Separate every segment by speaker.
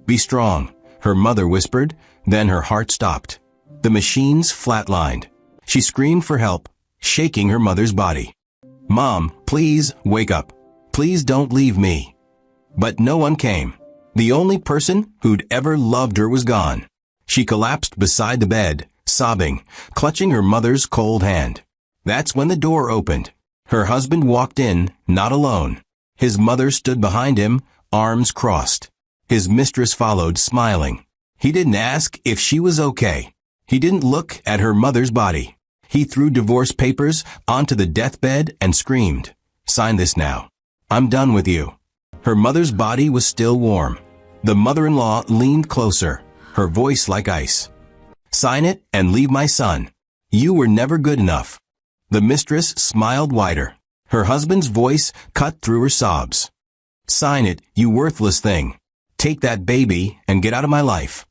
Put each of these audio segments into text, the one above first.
Speaker 1: Be strong, her mother whispered, then her heart stopped. The machines flatlined. She screamed for help, shaking her mother's body. Mom, please, wake up. Please don't leave me. But no one came. The only person who'd ever loved her was gone. She collapsed beside the bed, sobbing, clutching her mother's cold hand. That's when the door opened. Her husband walked in, not alone. His mother stood behind him, arms crossed. His mistress followed, smiling. He didn't ask if she was okay. He didn't look at her mother's body. He threw divorce papers onto the deathbed and screamed, "Sign this now. I'm done with you." Her mother's body was still warm. The mother-in-law leaned closer, her voice like ice. "Sign it and leave my son. You were never good enough." The mistress smiled wider. Her husband's voice cut through her sobs. "Sign it, you worthless thing. Take that baby and get out of my life."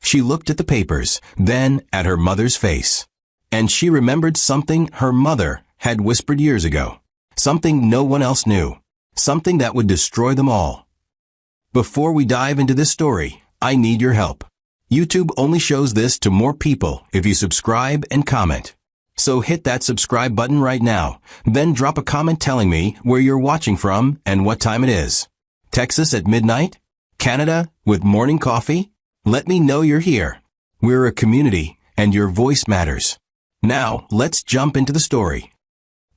Speaker 1: She looked at the papers, then at her mother's face. And she remembered something her mother had whispered years ago. Something no one else knew. Something that would destroy them all. Before we dive into this story, I need your help. YouTube only shows this to more people if you subscribe and comment. So hit that subscribe button right now, then drop a comment telling me where you're watching from and what time it is. Texas at midnight? Canada with morning coffee? Let me know you're here. We're a community, and your voice matters. Now, let's jump into the story.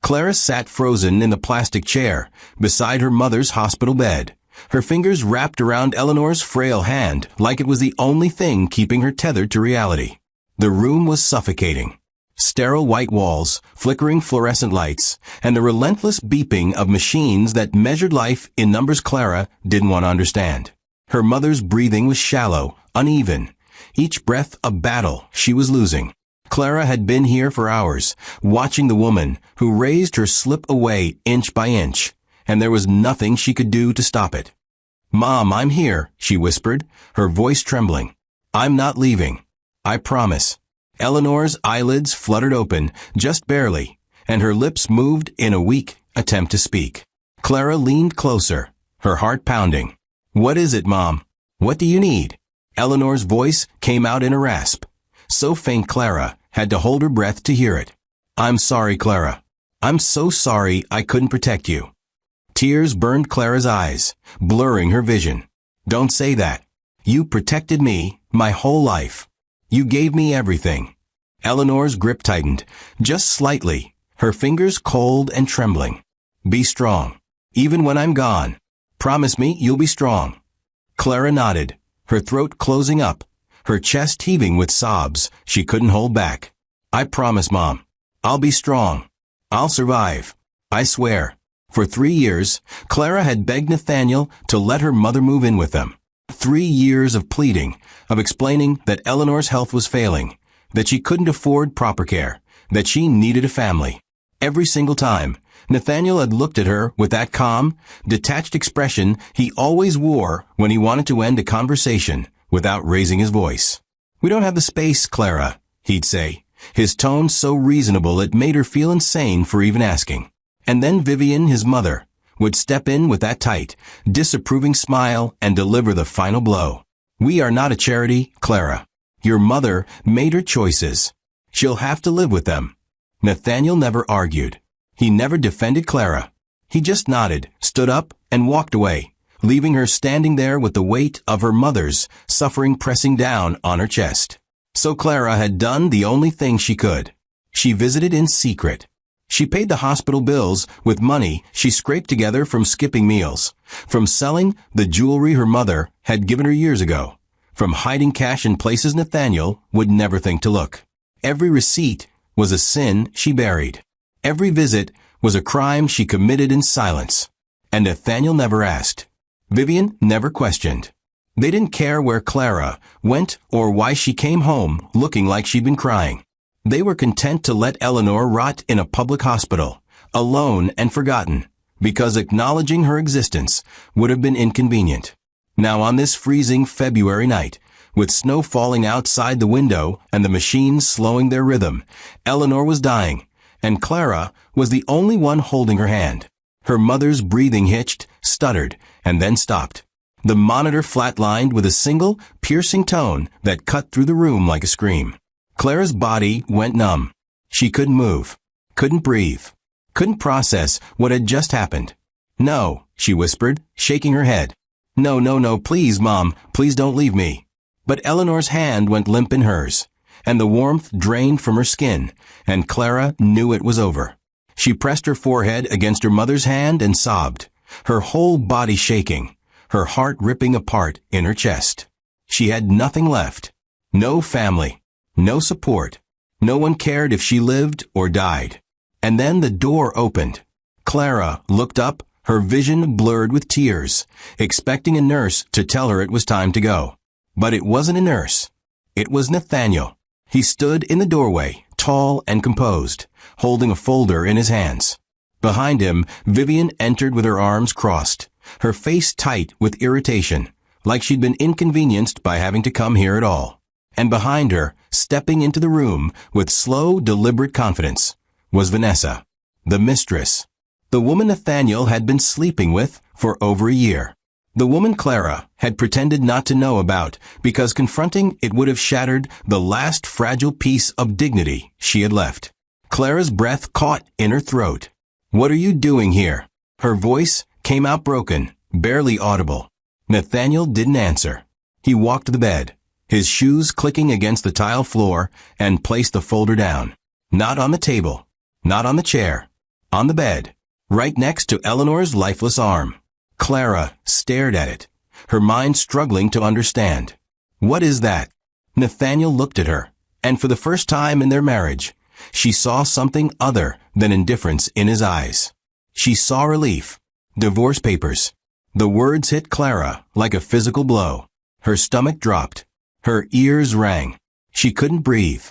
Speaker 1: Clara sat frozen in the plastic chair beside her mother's hospital bed, her fingers wrapped around Eleanor's frail hand like it was the only thing keeping her tethered to reality. The room was suffocating. Sterile white walls, flickering fluorescent lights, and the relentless beeping of machines that measured life in numbers Clara didn't want to understand. Her mother's breathing was shallow, uneven, each breath a battle she was losing. Clara had been here for hours, watching the woman who raised her slip away inch by inch, and there was nothing she could do to stop it. "Mom, I'm here," she whispered, her voice trembling. "I'm not leaving. I promise." Eleanor's eyelids fluttered open, just barely, and her lips moved in a weak attempt to speak. Clara leaned closer, her heart pounding. "What is it, Mom? What do you need?" Eleanor's voice came out in a rasp, so faint Clara had to hold her breath to hear it. "I'm sorry, Clara. I'm so sorry I couldn't protect you." Tears burned Clara's eyes, blurring her vision. "Don't say that. You protected me my whole life. You gave me everything." Eleanor's grip tightened, just slightly, her fingers cold and trembling. "Be strong. Even when I'm gone. Promise me you'll be strong." Clara nodded, her throat closing up, her chest heaving with sobs she couldn't hold back. "I promise, Mom. I'll be strong. I'll survive. I swear." For 3 years, Clara had begged Nathaniel to let her mother move in with them. 3 years of pleading, of explaining that Eleanor's health was failing, that she couldn't afford proper care, that she needed a family. Every single time, Nathaniel had looked at her with that calm, detached expression he always wore when he wanted to end a conversation without raising his voice. "We don't have the space, Clara," he'd say, his tone so reasonable it made her feel insane for even asking. And then Vivian, his mother, would step in with that tight, disapproving smile and deliver the final blow. "We are not a charity, Clara. Your mother made her choices. She'll have to live with them." Nathaniel never argued. He never defended Clara. He just nodded, stood up, and walked away, leaving her standing there with the weight of her mother's suffering pressing down on her chest. So Clara had done the only thing she could. She visited in secret. She paid the hospital bills with money she scraped together from skipping meals, from selling the jewelry her mother had given her years ago, from hiding cash in places Nathaniel would never think to look. Every receipt was a sin she buried. Every visit was a crime she committed in silence. And Nathaniel never asked. Vivian never questioned. They didn't care where Clara went or why she came home looking like she'd been crying. They were content to let Eleanor rot in a public hospital, alone and forgotten, because acknowledging her existence would have been inconvenient. Now on this freezing February night, with snow falling outside the window and the machines slowing their rhythm, Eleanor was dying, and Clara was the only one holding her hand. Her mother's breathing hitched, stuttered, and then stopped. The monitor flatlined with a single, piercing tone that cut through the room like a scream. Clara's body went numb. She couldn't move, couldn't breathe, couldn't process what had just happened. "No," she whispered, shaking her head. "No, no, no, please, Mom, please don't leave me." But Eleanor's hand went limp in hers, and the warmth drained from her skin, and Clara knew it was over. She pressed her forehead against her mother's hand and sobbed, her whole body shaking, her heart ripping apart in her chest. She had nothing left. No family, no support. No one cared if she lived or died. And then the door opened. Clara looked up, her vision blurred with tears, expecting a nurse to tell her it was time to go. But it wasn't a nurse. It was Nathaniel. He stood in the doorway, tall and composed, holding a folder in his hands. Behind him, Vivian entered with her arms crossed, her face tight with irritation, like she'd been inconvenienced by having to come here at all. And behind her, stepping into the room with slow, deliberate confidence, was Vanessa, the mistress, the woman Nathaniel had been sleeping with for over a year. The woman Clara had pretended not to know about because confronting it would have shattered the last fragile piece of dignity she had left. Clara's breath caught in her throat. "What are you doing here?" Her voice came out broken, barely audible. Nathaniel didn't answer. He walked to the bed, his shoes clicking against the tile floor, and placed the folder down. Not on the table, not on the chair, on the bed, right next to Eleanor's lifeless arm. Clara stared at it, her mind struggling to understand. "What is that?" Nathaniel looked at her, and for the first time in their marriage, she saw something other than indifference in his eyes. She saw relief. Divorce papers. The words hit Clara like a physical blow. Her stomach dropped. Her ears rang. She couldn't breathe.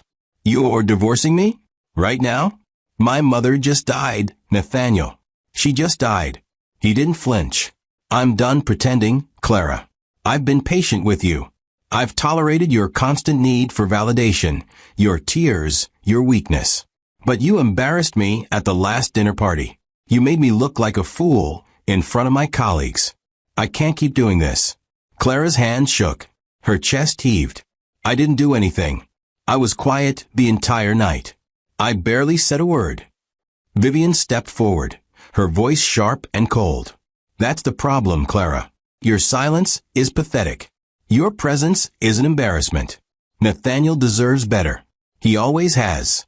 Speaker 1: "You're divorcing me? Right now?" "My mother just died, Nathaniel. She just died." He didn't flinch. "I'm done pretending, Clara. I've been patient with you. I've tolerated your constant need for validation, your tears, your weakness. But you embarrassed me at the last dinner party. You made me look like a fool in front of my colleagues. I can't keep doing this." Clara's hand shook. Her chest heaved. "I didn't do anything. I was quiet the entire night. I barely said a word." Vivian stepped forward, her voice sharp and cold. "That's the problem, Clara. Your silence is pathetic. Your presence is an embarrassment. Nathaniel deserves better. He always has."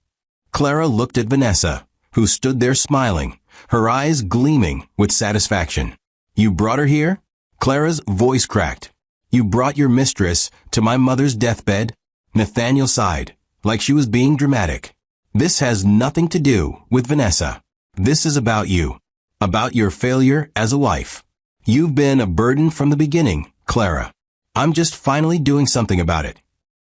Speaker 1: Clara looked at Vanessa, who stood there smiling, her eyes gleaming with satisfaction. "You brought her here?" Clara's voice cracked. "You brought your mistress to my mother's deathbed?" Nathaniel sighed, like she was being dramatic. "This has nothing to do with Vanessa. This is about you. About your failure as a wife. You've been a burden from the beginning, Clara. I'm just finally doing something about it."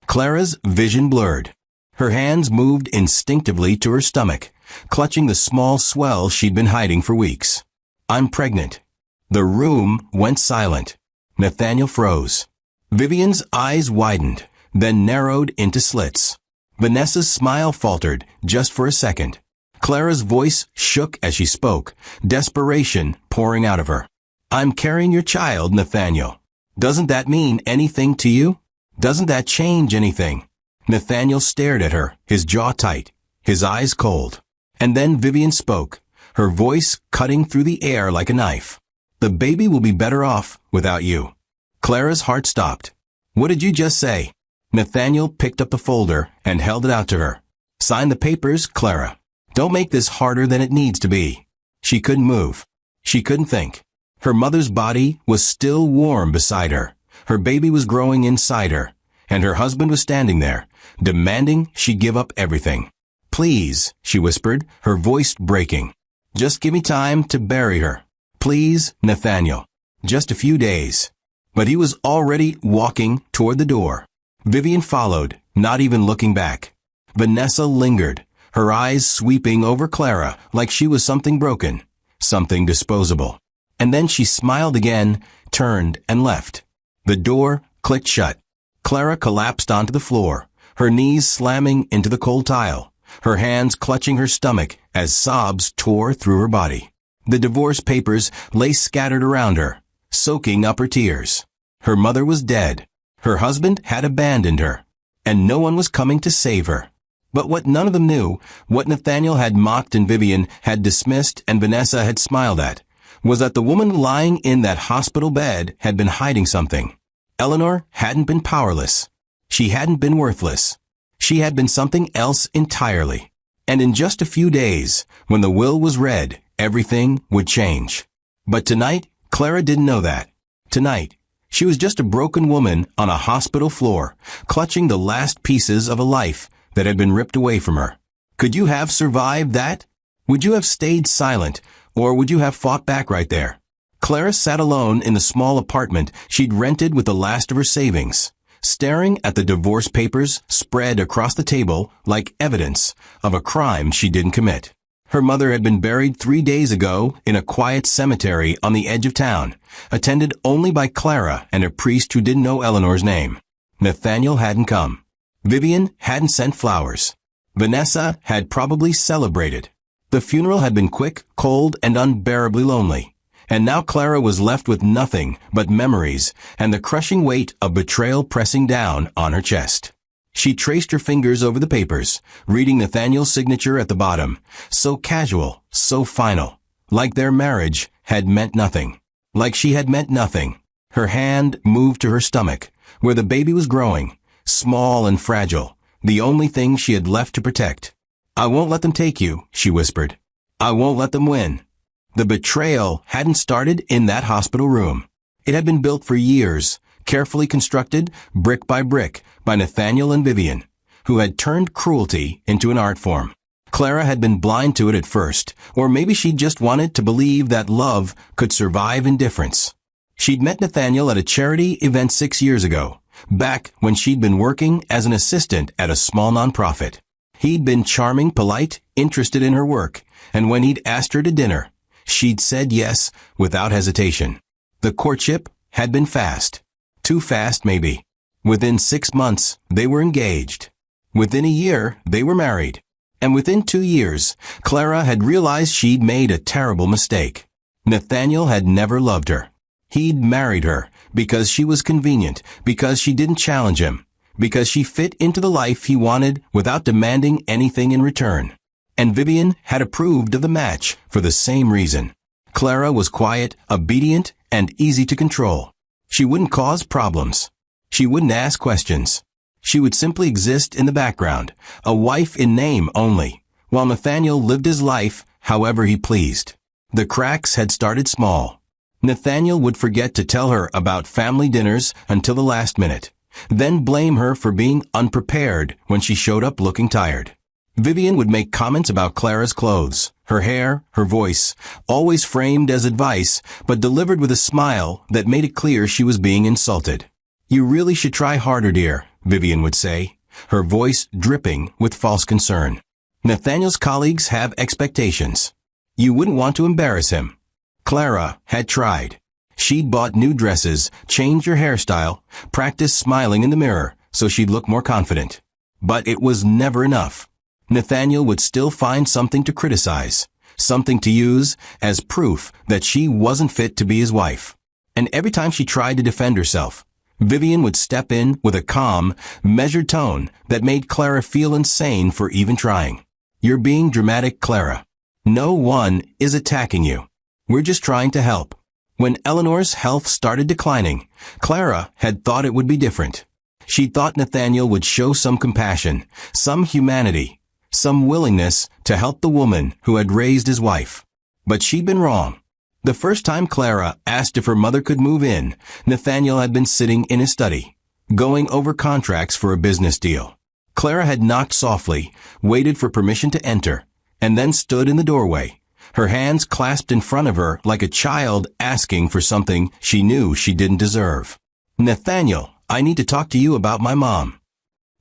Speaker 1: Clara's vision blurred. Her hands moved instinctively to her stomach, clutching the small swell she'd been hiding for weeks. "I'm pregnant." The room went silent. Nathaniel froze. Vivian's eyes widened, then narrowed into slits. Vanessa's smile faltered just for a second. Clara's voice shook as she spoke, desperation pouring out of her. "I'm carrying your child, Nathaniel. Doesn't that mean anything to you? Doesn't that change anything?" Nathaniel stared at her, his jaw tight, his eyes cold. And then Vivian spoke, her voice cutting through the air like a knife. "The baby will be better off without you." Clara's heart stopped. "What did you just say?" Nathaniel picked up the folder and held it out to her. "Sign the papers, Clara. Don't make this harder than it needs to be." She couldn't move. She couldn't think. Her mother's body was still warm beside her. Her baby was growing inside her, and her husband was standing there, demanding she give up everything. "Please," she whispered, her voice breaking. "Just give me time to bury her. Please, Nathaniel. Just a few days." But he was already walking toward the door. Vivian followed, not even looking back. Vanessa lingered, her eyes sweeping over Clara like she was something broken, something disposable. And then she smiled again, turned, and left. The door clicked shut. Clara collapsed onto the floor, her knees slamming into the cold tile, her hands clutching her stomach as sobs tore through her body. The divorce papers lay scattered around her, soaking up her tears. Her mother was dead. Her husband had abandoned her. And no one was coming to save her. But what none of them knew, what Nathaniel had mocked and Vivian had dismissed and Vanessa had smiled at, was that the woman lying in that hospital bed had been hiding something. Eleanor hadn't been powerless. She hadn't been worthless. She had been something else entirely. And in just a few days, when the will was read, everything would change. But tonight, Clara didn't know that. Tonight, she was just a broken woman on a hospital floor, clutching the last pieces of a life that had been ripped away from her. Could you have survived that? Would you have stayed silent, or would you have fought back right there? Clara sat alone in the small apartment she'd rented with the last of her savings, staring at the divorce papers spread across the table like evidence of a crime she didn't commit. Her mother had been buried 3 days ago in a quiet cemetery on the edge of town, attended only by Clara and a priest who didn't know Eleanor's name. Nathaniel hadn't come. Vivian hadn't sent flowers. Vanessa had probably celebrated. The funeral had been quick, cold, and unbearably lonely. And now Clara was left with nothing but memories and the crushing weight of betrayal pressing down on her chest. She traced her fingers over the papers, reading Nathaniel's signature at the bottom, so casual, so final, like their marriage had meant nothing, like she had meant nothing. Her hand moved to her stomach, where the baby was growing, small and fragile, the only thing she had left to protect. "I won't let them take you," she whispered. "I won't let them win." The betrayal hadn't started in that hospital room. It had been built for years, carefully constructed, brick by brick, by Nathaniel and Vivian, who had turned cruelty into an art form. Clara had been blind to it at first, or maybe she just wanted to believe that love could survive indifference. She'd met Nathaniel at a charity event 6 years ago, back when she'd been working as an assistant at a small nonprofit. He'd been charming, polite, interested in her work, and when he'd asked her to dinner, she'd said yes without hesitation. The courtship had been fast. Too fast, maybe. Within 6 months, they were engaged. Within a year, they were married. And within 2 years, Clara had realized she'd made a terrible mistake. Nathaniel had never loved her. He'd married her because she was convenient, because she didn't challenge him, because she fit into the life he wanted without demanding anything in return. And Vivian had approved of the match for the same reason. Clara was quiet, obedient, and easy to control. She wouldn't cause problems. She wouldn't ask questions. She would simply exist in the background, a wife in name only, while Nathaniel lived his life however he pleased. The cracks had started small. Nathaniel would forget to tell her about family dinners until the last minute, then blame her for being unprepared when she showed up looking tired. Vivian would make comments about Clara's clothes, her hair, her voice, always framed as advice, but delivered with a smile that made it clear she was being insulted. "You really should try harder, dear," Vivian would say, her voice dripping with false concern. "Nathaniel's colleagues have expectations. You wouldn't want to embarrass him." Clara had tried. She'd bought new dresses, changed her hairstyle, practiced smiling in the mirror so she'd look more confident. But it was never enough. Nathaniel would still find something to criticize, something to use as proof that she wasn't fit to be his wife. And every time she tried to defend herself, Vivian would step in with a calm, measured tone that made Clara feel insane for even trying. "You're being dramatic, Clara. No one is attacking you. We're just trying to help." When Eleanor's health started declining, Clara had thought it would be different. She thought Nathaniel would show some compassion, some humanity, some willingness to help the woman who had raised his wife. But she'd been wrong. The first time Clara asked if her mother could move in, Nathaniel had been sitting in his study, going over contracts for a business deal. Clara had knocked softly, waited for permission to enter, and then stood in the doorway, her hands clasped in front of her like a child asking for something she knew she didn't deserve. "Nathaniel, I need to talk to you about my mom."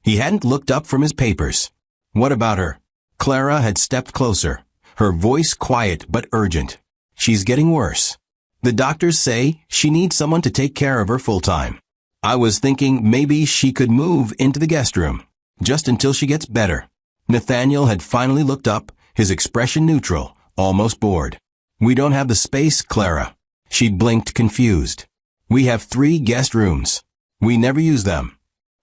Speaker 1: He hadn't looked up from his papers. "What about her?" Clara had stepped closer, her voice quiet but urgent. "She's getting worse. The doctors say she needs someone to take care of her full-time. I was thinking maybe she could move into the guest room, just until she gets better." Nathaniel had finally looked up, his expression neutral, almost bored. "We don't have the space, Clara." She'd blinked, confused. We have 3 guest rooms. We never use them.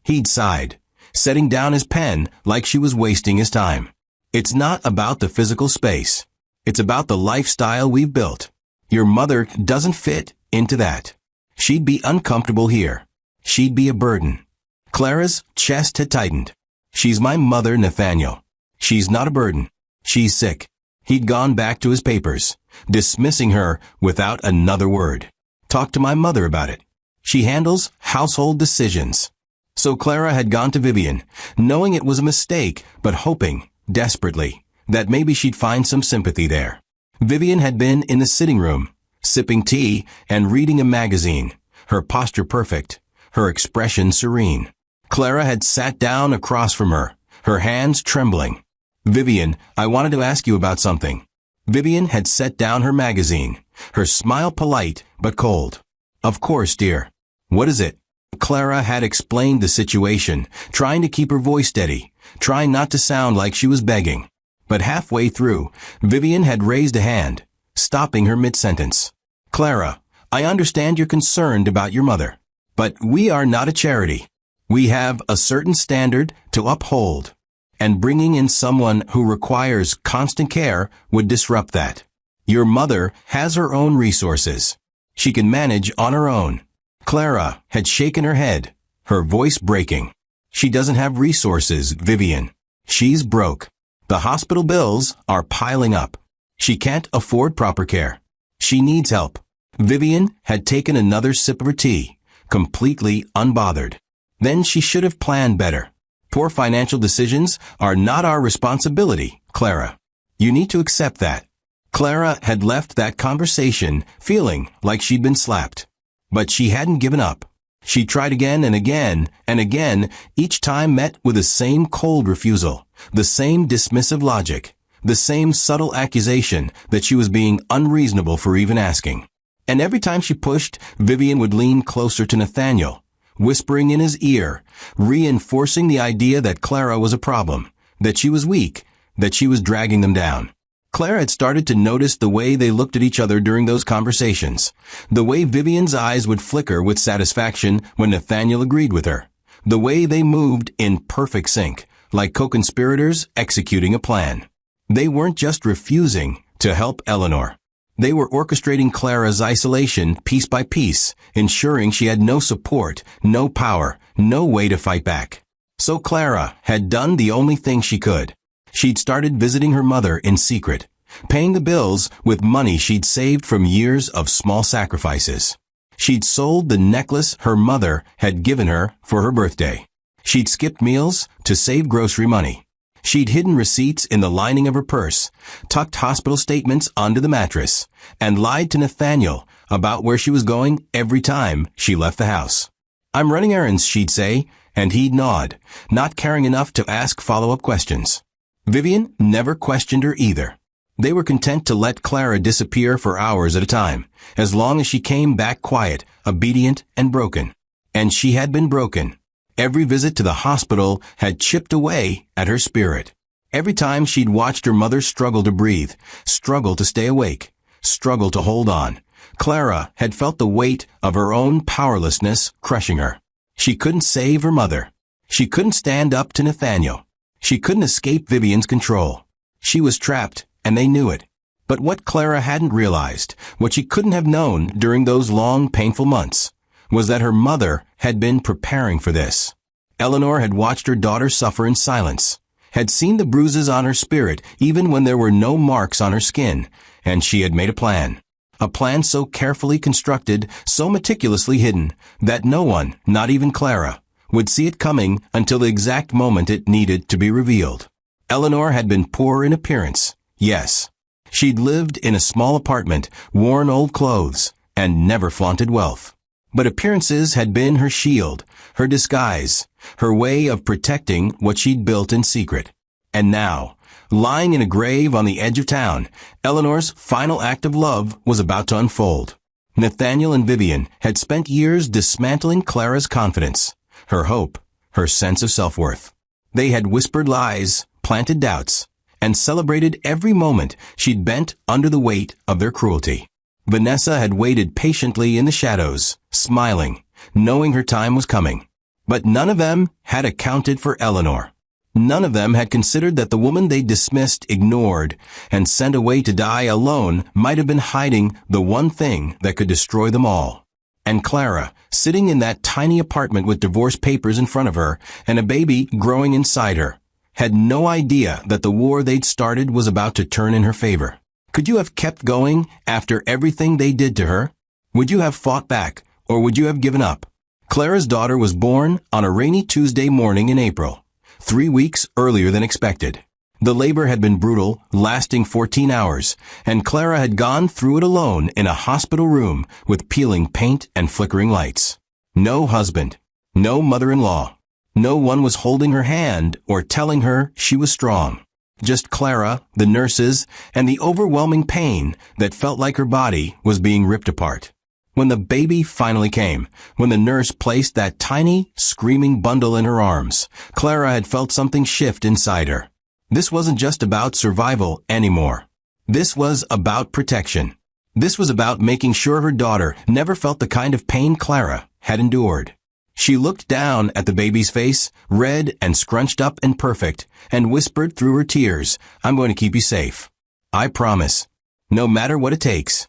Speaker 1: He'd sighed, setting down his pen like she was wasting his time. It's not about the physical space. It's about the lifestyle we've built. Your mother doesn't fit into that. She'd be uncomfortable here. She'd be a burden. Clara's chest had tightened. She's my mother, Nathaniel. She's not a burden. She's sick. He'd gone back to his papers, dismissing her without another word. Talk to my mother about it. She handles household decisions. So Clara had gone to Vivian, knowing it was a mistake, but hoping, desperately, that maybe she'd find some sympathy there. Vivian had been in the sitting room, sipping tea and reading a magazine, her posture perfect, her expression serene. Clara had sat down across from her, her hands trembling. Vivian, I wanted to ask you about something. Vivian had set down her magazine, her smile polite but cold. Of course, dear. What is it? Clara had explained the situation, trying to keep her voice steady, trying not to sound like she was begging. But halfway through, Vivian had raised a hand, stopping her mid-sentence. Clara, I understand you're concerned about your mother, but we are not a charity. We have a certain standard to uphold, and bringing in someone who requires constant care would disrupt that. Your mother has her own resources. She can manage on her own. Clara had shaken her head, her voice breaking. She doesn't have resources, Vivian. She's broke. The hospital bills are piling up. She can't afford proper care. She needs help. Vivian had taken another sip of her tea, completely unbothered. Then she should have planned better. Poor financial decisions are not our responsibility, Clara. You need to accept that. Clara had left that conversation feeling like she'd been slapped. But she hadn't given up. She tried again and again and again, each time met with the same cold refusal, the same dismissive logic, the same subtle accusation that she was being unreasonable for even asking. And every time she pushed, Vivian would lean closer to Nathaniel, whispering in his ear, reinforcing the idea that Clara was a problem, that she was weak, that she was dragging them down. Clara had started to notice the way they looked at each other during those conversations, the way Vivian's eyes would flicker with satisfaction when Nathaniel agreed with her, the way they moved in perfect sync, like co-conspirators executing a plan. They weren't just refusing to help Eleanor. They were orchestrating Clara's isolation piece by piece, ensuring she had no support, no power, no way to fight back. So Clara had done the only thing she could. She'd started visiting her mother in secret, paying the bills with money she'd saved from years of small sacrifices. She'd sold the necklace her mother had given her for her birthday. She'd skipped meals to save grocery money. She'd hidden receipts in the lining of her purse, tucked hospital statements onto the mattress, and lied to Nathaniel about where she was going every time she left the house. I'm running errands, she'd say, and he'd nod, not caring enough to ask follow-up questions. Vivian never questioned her either. They were content to let Clara disappear for hours at a time, as long as she came back quiet, obedient, and broken. And she had been broken. Every visit to the hospital had chipped away at her spirit. Every time she'd watched her mother struggle to breathe, struggle to stay awake, struggle to hold on, Clara had felt the weight of her own powerlessness crushing her. She couldn't save her mother. She couldn't stand up to Nathaniel. She couldn't escape Vivian's control. She was trapped, and they knew it. But what Clara hadn't realized, what she couldn't have known during those long, painful months, was that her mother had been preparing for this. Eleanor had watched her daughter suffer in silence, had seen the bruises on her spirit even when there were no marks on her skin, and she had made a plan. A plan so carefully constructed, so meticulously hidden, that no one, not even Clara, would see it coming until the exact moment it needed to be revealed. Eleanor had been poor in appearance, yes. She'd lived in a small apartment, worn old clothes, and never flaunted wealth. But appearances had been her shield, her disguise, her way of protecting what she'd built in secret. And now, lying in a grave on the edge of town, Eleanor's final act of love was about to unfold. Nathaniel and Vivian had spent years dismantling Clara's confidence, her hope, her sense of self-worth. They had whispered lies, planted doubts, and celebrated every moment she'd bent under the weight of their cruelty. Vanessa had waited patiently in the shadows, smiling, knowing her time was coming. But none of them had accounted for Eleanor. None of them had considered that the woman they dismissed, ignored, and sent away to die alone might have been hiding the one thing that could destroy them all. And Clara, sitting in that tiny apartment with divorce papers in front of her and a baby growing inside her, had no idea that the war they'd started was about to turn in her favor. Could you have kept going after everything they did to her? Would you have fought back, or would you have given up? Clara's daughter was born on a rainy Tuesday morning in April, 3 weeks earlier than expected. The labor had been brutal, lasting 14 hours, and Clara had gone through it alone in a hospital room with peeling paint and flickering lights. No husband, no mother-in-law. No one was holding her hand or telling her she was strong. Just Clara, the nurses, and the overwhelming pain that felt like her body was being ripped apart. When the baby finally came, when the nurse placed that tiny, screaming bundle in her arms, Clara had felt something shift inside her. This wasn't just about survival anymore. This was about protection. This was about making sure her daughter never felt the kind of pain Clara had endured. She looked down at the baby's face, red and scrunched up and perfect, and whispered through her tears, "I'm going to keep you safe. I promise. No matter what it takes."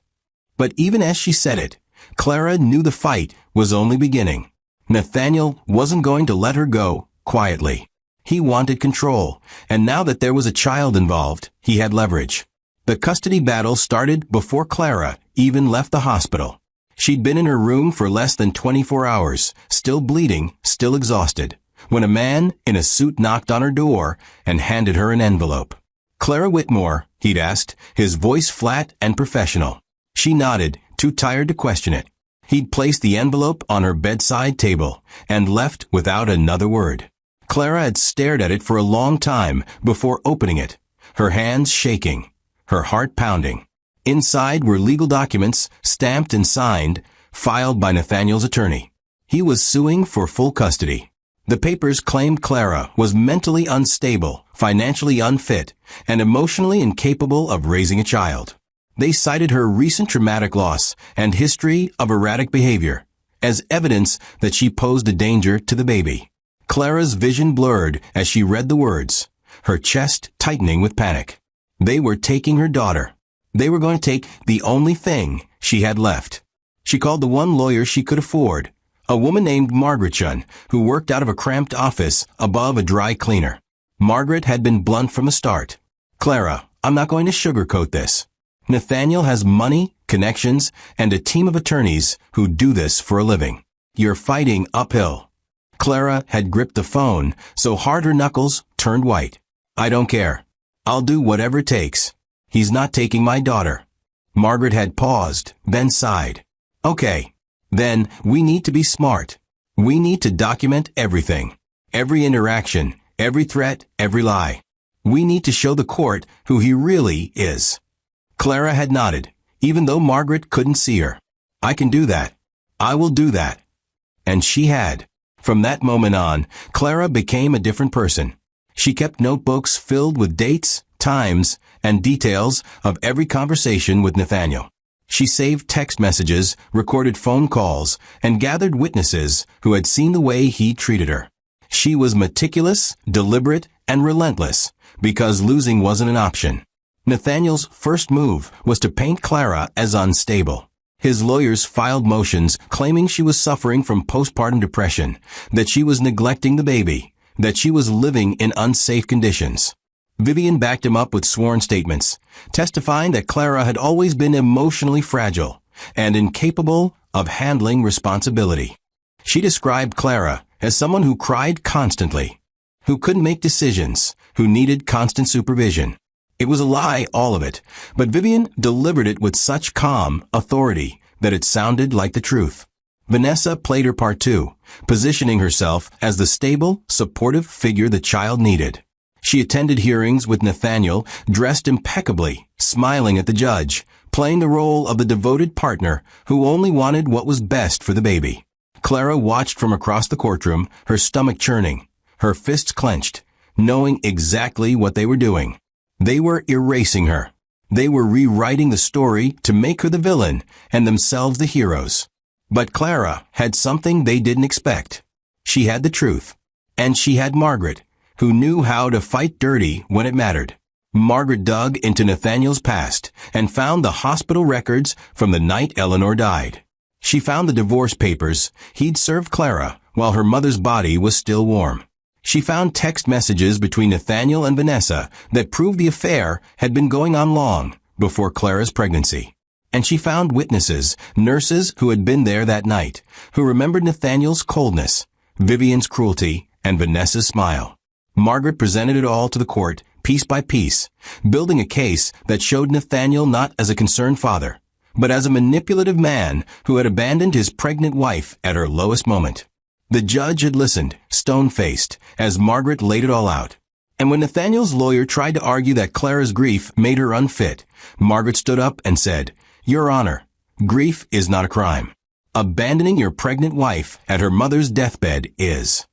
Speaker 1: But even as she said it, Clara knew the fight was only beginning. Nathaniel wasn't going to let her go quietly. He wanted control, and now that there was a child involved, he had leverage. The custody battle started before Clara even left the hospital. She'd been in her room for less than 24 hours, still bleeding, still exhausted, when a man in a suit knocked on her door and handed her an envelope. "Clara Whitmore," he'd asked, his voice flat and professional. She nodded, too tired to question it. He'd placed the envelope on her bedside table and left without another word. Clara had stared at it for a long time before opening it, her hands shaking, her heart pounding. Inside were legal documents, stamped and signed, filed by Nathaniel's attorney. He was suing for full custody. The papers claimed Clara was mentally unstable, financially unfit, and emotionally incapable of raising a child. They cited her recent traumatic loss and history of erratic behavior as evidence that she posed a danger to the baby. Clara's vision blurred as she read the words, her chest tightening with panic. They were taking her daughter. They were going to take the only thing she had left. She called the one lawyer she could afford, a woman named Margaret, who worked out of a cramped office above a dry cleaner. Margaret had been blunt from the start. "Clara, I'm not going to sugarcoat this. Nathaniel has money, connections, and a team of attorneys who do this for a living. You're fighting uphill." Clara had gripped the phone so hard her knuckles turned white. "I don't care. I'll do whatever it takes. He's not taking my daughter." Margaret had paused, then sighed. "Okay. Then we need to be smart. We need to document everything. Every interaction, every threat, every lie. We need to show the court who he really is." Clara had nodded, even though Margaret couldn't see her. "I can do that. I will do that." And she had. From that moment on, Clara became a different person. She kept notebooks filled with dates, times, and details of every conversation with Nathaniel. She saved text messages, recorded phone calls, and gathered witnesses who had seen the way he treated her. She was meticulous, deliberate, and relentless, because losing wasn't an option. Nathaniel's first move was to paint Clara as unstable. His lawyers filed motions claiming she was suffering from postpartum depression, that she was neglecting the baby, that she was living in unsafe conditions. Vivian backed him up with sworn statements, testifying that Clara had always been emotionally fragile and incapable of handling responsibility. She described Clara as someone who cried constantly, who couldn't make decisions, who needed constant supervision. It was a lie, all of it, but Vivian delivered it with such calm authority that it sounded like the truth. Vanessa played her part too, positioning herself as the stable, supportive figure the child needed. She attended hearings with Nathaniel, dressed impeccably, smiling at the judge, playing the role of the devoted partner who only wanted what was best for the baby. Clara watched from across the courtroom, her stomach churning, her fists clenched, knowing exactly what they were doing. They were erasing her. They were rewriting the story to make her the villain and themselves the heroes. But Clara had something they didn't expect. She had the truth. And she had Margaret, who knew how to fight dirty when it mattered. Margaret dug into Nathaniel's past and found the hospital records from the night Eleanor died. She found the divorce papers he'd served Clara while her mother's body was still warm. She found text messages between Nathaniel and Vanessa that proved the affair had been going on long before Clara's pregnancy. And she found witnesses, nurses who had been there that night, who remembered Nathaniel's coldness, Vivian's cruelty, and Vanessa's smile. Margaret presented it all to the court, piece by piece, building a case that showed Nathaniel not as a concerned father, but as a manipulative man who had abandoned his pregnant wife at her lowest moment. The judge had listened, stone-faced, as Margaret laid it all out. And when Nathaniel's lawyer tried to argue that Clara's grief made her unfit, Margaret stood up and said, "Your Honor, grief is not a crime. Abandoning your pregnant wife at her mother's deathbed is."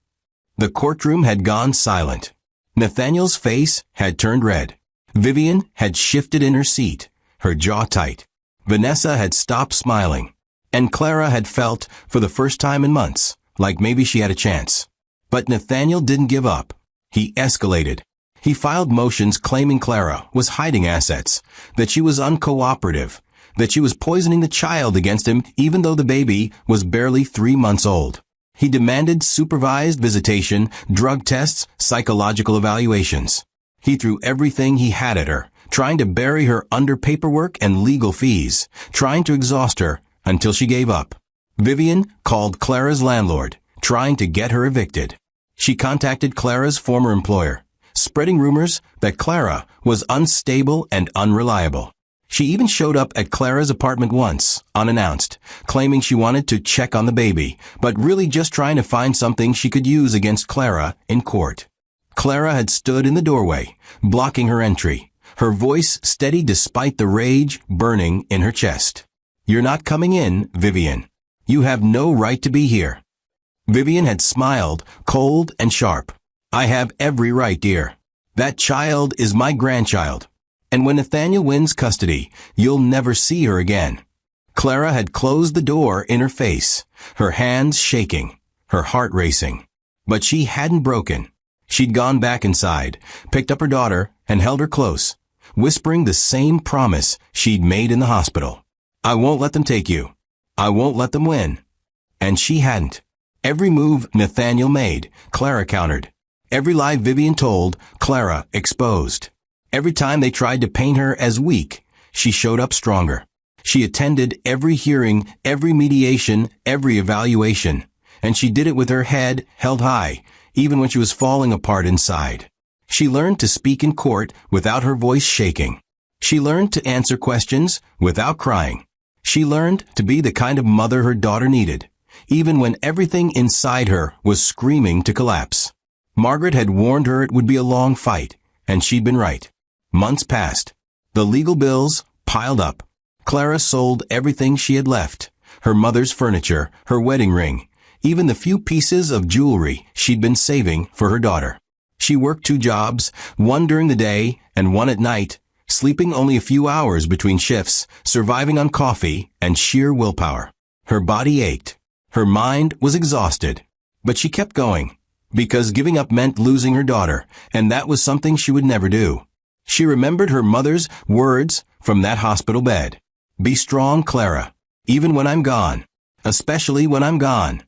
Speaker 1: The courtroom had gone silent. Nathaniel's face had turned red. Vivian had shifted in her seat, her jaw tight. Vanessa had stopped smiling. And Clara had felt, for the first time in months, like maybe she had a chance. But Nathaniel didn't give up. He escalated. He filed motions claiming Clara was hiding assets, that she was uncooperative, that she was poisoning the child against him even though the baby was barely 3 months old. He demanded supervised visitation, drug tests, psychological evaluations. He threw everything he had at her, trying to bury her under paperwork and legal fees, trying to exhaust her until she gave up. Vivian called Clara's landlord, trying to get her evicted. She contacted Clara's former employer, spreading rumors that Clara was unstable and unreliable. She even showed up at Clara's apartment once, unannounced, claiming she wanted to check on the baby, but really just trying to find something she could use against Clara in court. Clara had stood in the doorway, blocking her entry, her voice steady despite the rage burning in her chest. "You're not coming in, Vivian. You have no right to be here." Vivian had smiled, cold and sharp. "I have every right, dear. That child is my grandchild. And when Nathaniel wins custody, you'll never see her again." Clara had closed the door in her face, her hands shaking, her heart racing. But she hadn't broken. She'd gone back inside, picked up her daughter, and held her close, whispering the same promise she'd made in the hospital. "I won't let them take you. I won't let them win." And she hadn't. Every move Nathaniel made, Clara countered. Every lie Vivian told, Clara exposed. Every time they tried to paint her as weak, she showed up stronger. She attended every hearing, every mediation, every evaluation, and she did it with her head held high, even when she was falling apart inside. She learned to speak in court without her voice shaking. She learned to answer questions without crying. She learned to be the kind of mother her daughter needed, even when everything inside her was screaming to collapse. Margaret had warned her it would be a long fight, and she'd been right. Months passed. The legal bills piled up. Clara sold everything she had left, her mother's furniture, her wedding ring, even the few pieces of jewelry she'd been saving for her daughter. She worked 2 jobs, one during the day and one at night, sleeping only a few hours between shifts, surviving on coffee and sheer willpower. Her body ached. Her mind was exhausted. But she kept going, because giving up meant losing her daughter, and that was something she would never do. She remembered her mother's words from that hospital bed. "Be strong, Clara, even when I'm gone, especially when I'm gone."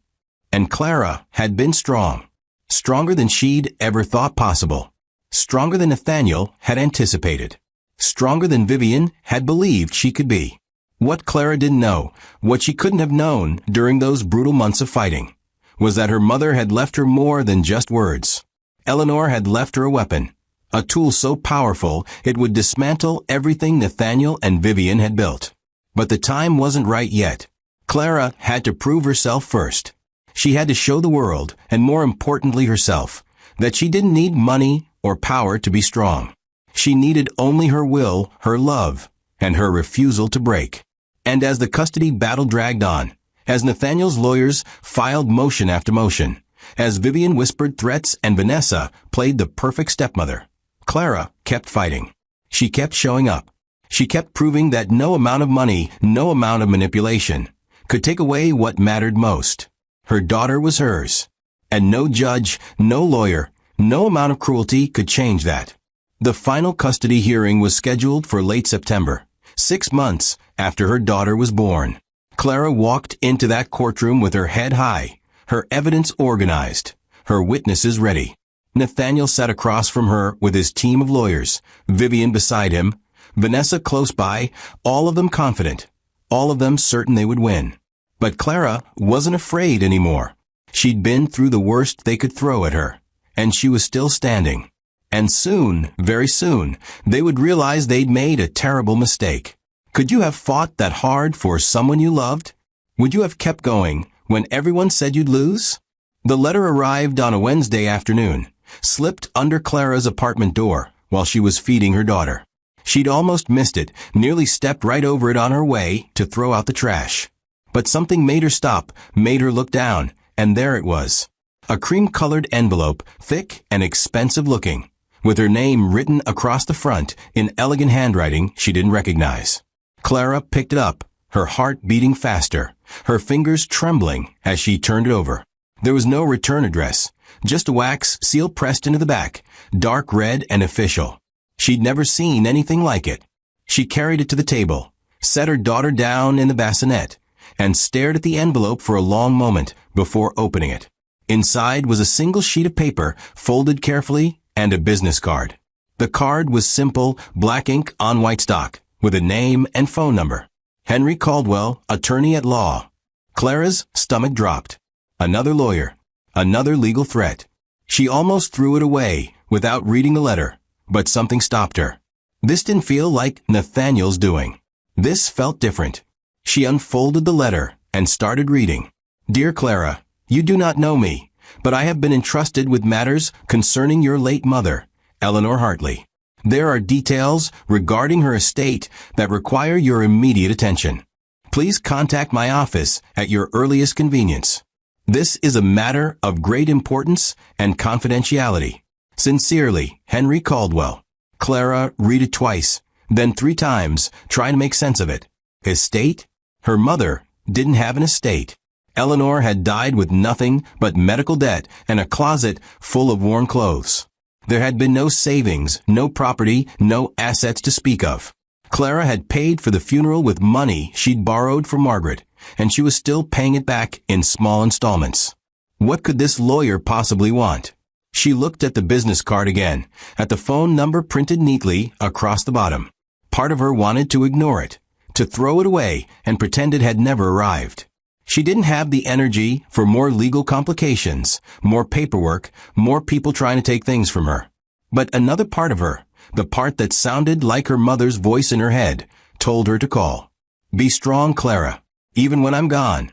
Speaker 1: And Clara had been strong. Stronger than she'd ever thought possible. Stronger than Nathaniel had anticipated. Stronger than Vivian had believed she could be. What Clara didn't know, what she couldn't have known during those brutal months of fighting, was that her mother had left her more than just words. Eleanor had left her a weapon. A tool so powerful it would dismantle everything Nathaniel and Vivian had built. But the time wasn't right yet. Clara had to prove herself first. She had to show the world, and more importantly herself, that she didn't need money or power to be strong. She needed only her will, her love, and her refusal to break. And as the custody battle dragged on, as Nathaniel's lawyers filed motion after motion, as Vivian whispered threats and Vanessa played the perfect stepmother, Clara kept fighting. She kept showing up. She kept proving that no amount of money, no amount of manipulation, could take away what mattered most. Her daughter was hers. And no judge, no lawyer, no amount of cruelty could change that. The final custody hearing was scheduled for late September, 6 months after her daughter was born. Clara walked into that courtroom with her head high, her evidence organized, her witnesses ready. Nathaniel sat across from her with his team of lawyers, Vivian beside him, Vanessa close by, all of them confident, all of them certain they would win. But Clara wasn't afraid anymore. She'd been through the worst they could throw at her, and she was still standing. And soon, very soon, they would realize they'd made a terrible mistake. Could you have fought that hard for someone you loved? Would you have kept going when everyone said you'd lose? The letter arrived on a Wednesday afternoon, slipped under Clara's apartment door while she was feeding her daughter. She'd almost missed it, nearly stepped right over it on her way to throw out the trash. But something made her stop, made her look down, and there it was. A cream-colored envelope, thick and expensive looking, with her name written across the front in elegant handwriting she didn't recognize. Clara picked it up, her heart beating faster, her fingers trembling as she turned it over. There was no return address, just a wax seal pressed into the back, dark red and official. She'd never seen anything like it. She carried it to the table, set her daughter down in the bassinet, and stared at the envelope for a long moment before opening it. Inside was a single sheet of paper, folded carefully, and a business card. The card was simple, black ink on white stock, with a name and phone number. Henry Caldwell, attorney at law. Clara's stomach dropped. Another lawyer. Another legal threat. She almost threw it away without reading the letter, but something stopped her. This didn't feel like Nathaniel's doing. This felt different. She unfolded the letter and started reading. Dear Clara, you do not know me, but I have been entrusted with matters concerning your late mother, Eleanor Hartley. There are details regarding her estate that require your immediate attention. Please contact my office at your earliest convenience. This is a matter of great importance and confidentiality. Sincerely, Henry Caldwell. Clara read it twice, then 3 times, trying to make sense of it. Estate? Her mother didn't have an estate. Eleanor had died with nothing but medical debt and a closet full of worn clothes. There had been no savings, no property, no assets to speak of. Clara had paid for the funeral with money she'd borrowed from Margaret, and she was still paying it back in small installments. What could this lawyer possibly want? She looked at the business card again, at the phone number printed neatly across the bottom. Part of her wanted to ignore it, to throw it away and pretend it had never arrived. She didn't have the energy for more legal complications, more paperwork, more people trying to take things from her. But another part of her, the part that sounded like her mother's voice in her head, told her to call. Be strong, Clara, even when I'm gone.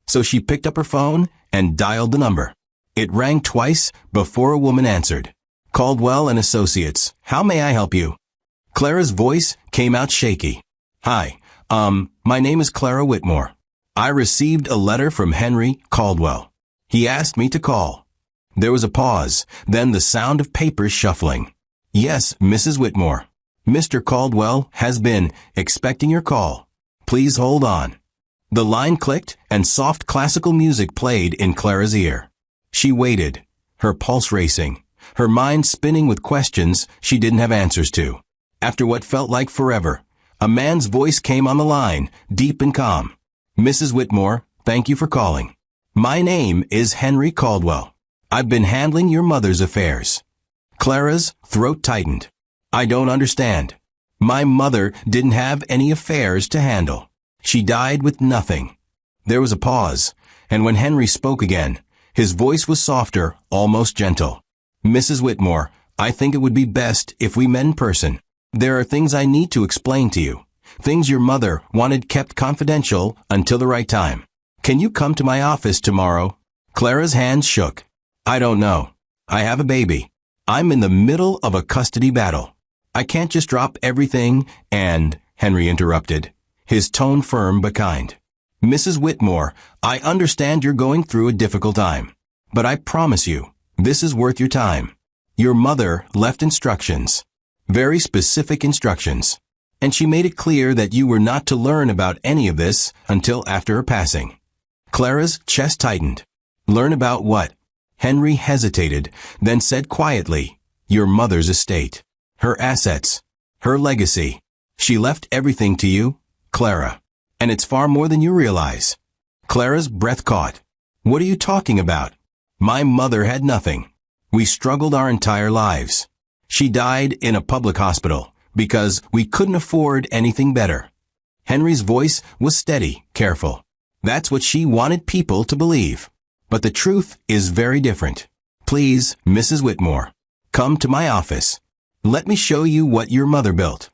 Speaker 1: So she picked up her phone and dialed the number. It rang twice before a woman answered. Caldwell and Associates, how may I help you? Clara's voice came out shaky. Hi, my name is Clara Whitmore. I received a letter from Henry Caldwell. He asked me to call. There was a pause, then the sound of papers shuffling. Yes, Mrs. Whitmore. Mr. Caldwell has been expecting your call. Please hold on. The line clicked and soft classical music played in Clara's ear. She waited, her pulse racing, her mind spinning with questions she didn't have answers to. After what felt like forever, a man's voice came on the line, deep and calm. Mrs. Whitmore, thank you for calling. My name is Henry Caldwell. I've been handling your mother's affairs. Clara's throat tightened. I don't understand. My mother didn't have any affairs to handle. She died with nothing. There was a pause, and when Henry spoke again, his voice was softer, almost gentle. Mrs. Whitmore, I think it would be best if we met in person. There are things I need to explain to you. Things your mother wanted kept confidential until the right time. Can you come to my office tomorrow? Clara's hands shook. I don't know. I have a baby. I'm in the middle of a custody battle. I can't just drop everything and, Henry interrupted, his tone firm but kind. Mrs. Whitmore, I understand you're going through a difficult time, but I promise you, this is worth your time. Your mother left instructions. Very specific instructions. And she made it clear that you were not to learn about any of this until after her passing. Clara's chest tightened. Learn about what? Henry hesitated, then said quietly, your mother's estate. Her assets. Her legacy. She left everything to you, Clara. And it's far more than you realize. Clara's breath caught. What are you talking about? My mother had nothing. We struggled our entire lives. She died in a public hospital because we couldn't afford anything better. Henry's voice was steady, careful. That's what she wanted people to believe. But the truth is very different. Please, Mrs. Whitmore, come to my office. Let me show you what your mother built.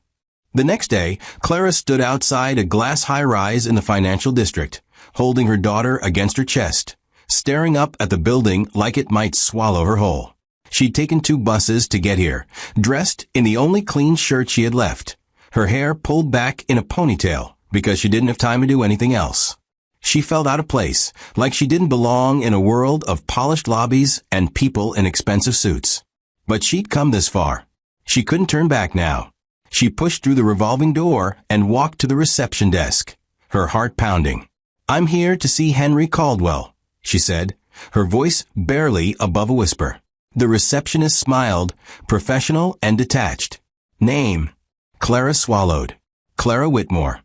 Speaker 1: The next day, Clara stood outside a glass high-rise in the financial district, holding her daughter against her chest, staring up at the building like it might swallow her whole. She'd taken 2 buses to get here, dressed in the only clean shirt she had left, her hair pulled back in a ponytail because she didn't have time to do anything else. She felt out of place, like she didn't belong in a world of polished lobbies and people in expensive suits. But she'd come this far. She couldn't turn back now. She pushed through the revolving door and walked to the reception desk, her heart pounding. I'm here to see Henry Caldwell, she said, her voice barely above a whisper. The receptionist smiled, professional and detached. Name. Clara swallowed. Clara Whitmore.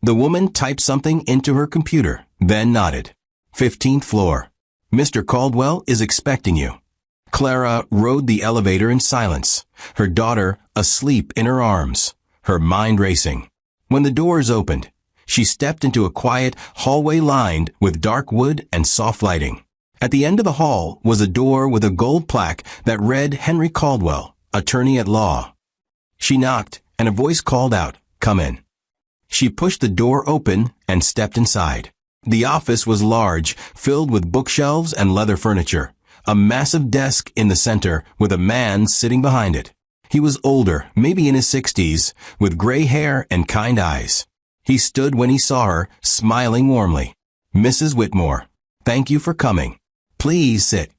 Speaker 1: The woman typed something into her computer, then nodded. 15th floor. Mr. Caldwell is expecting you. Clara rode the elevator in silence, her daughter asleep in her arms, her mind racing. When the doors opened, she stepped into a quiet hallway lined with dark wood and soft lighting. At the end of the hall was a door with a gold plaque that read Henry Caldwell, attorney at law. She knocked, and a voice called out, "Come in." She pushed the door open and stepped inside. The office was large, filled with bookshelves and leather furniture, a massive desk in the center with a man sitting behind it. He was older, maybe in his 60s, with gray hair and kind eyes. He stood when he saw her, smiling warmly. "Mrs. Whitmore, thank you for coming. Please sit."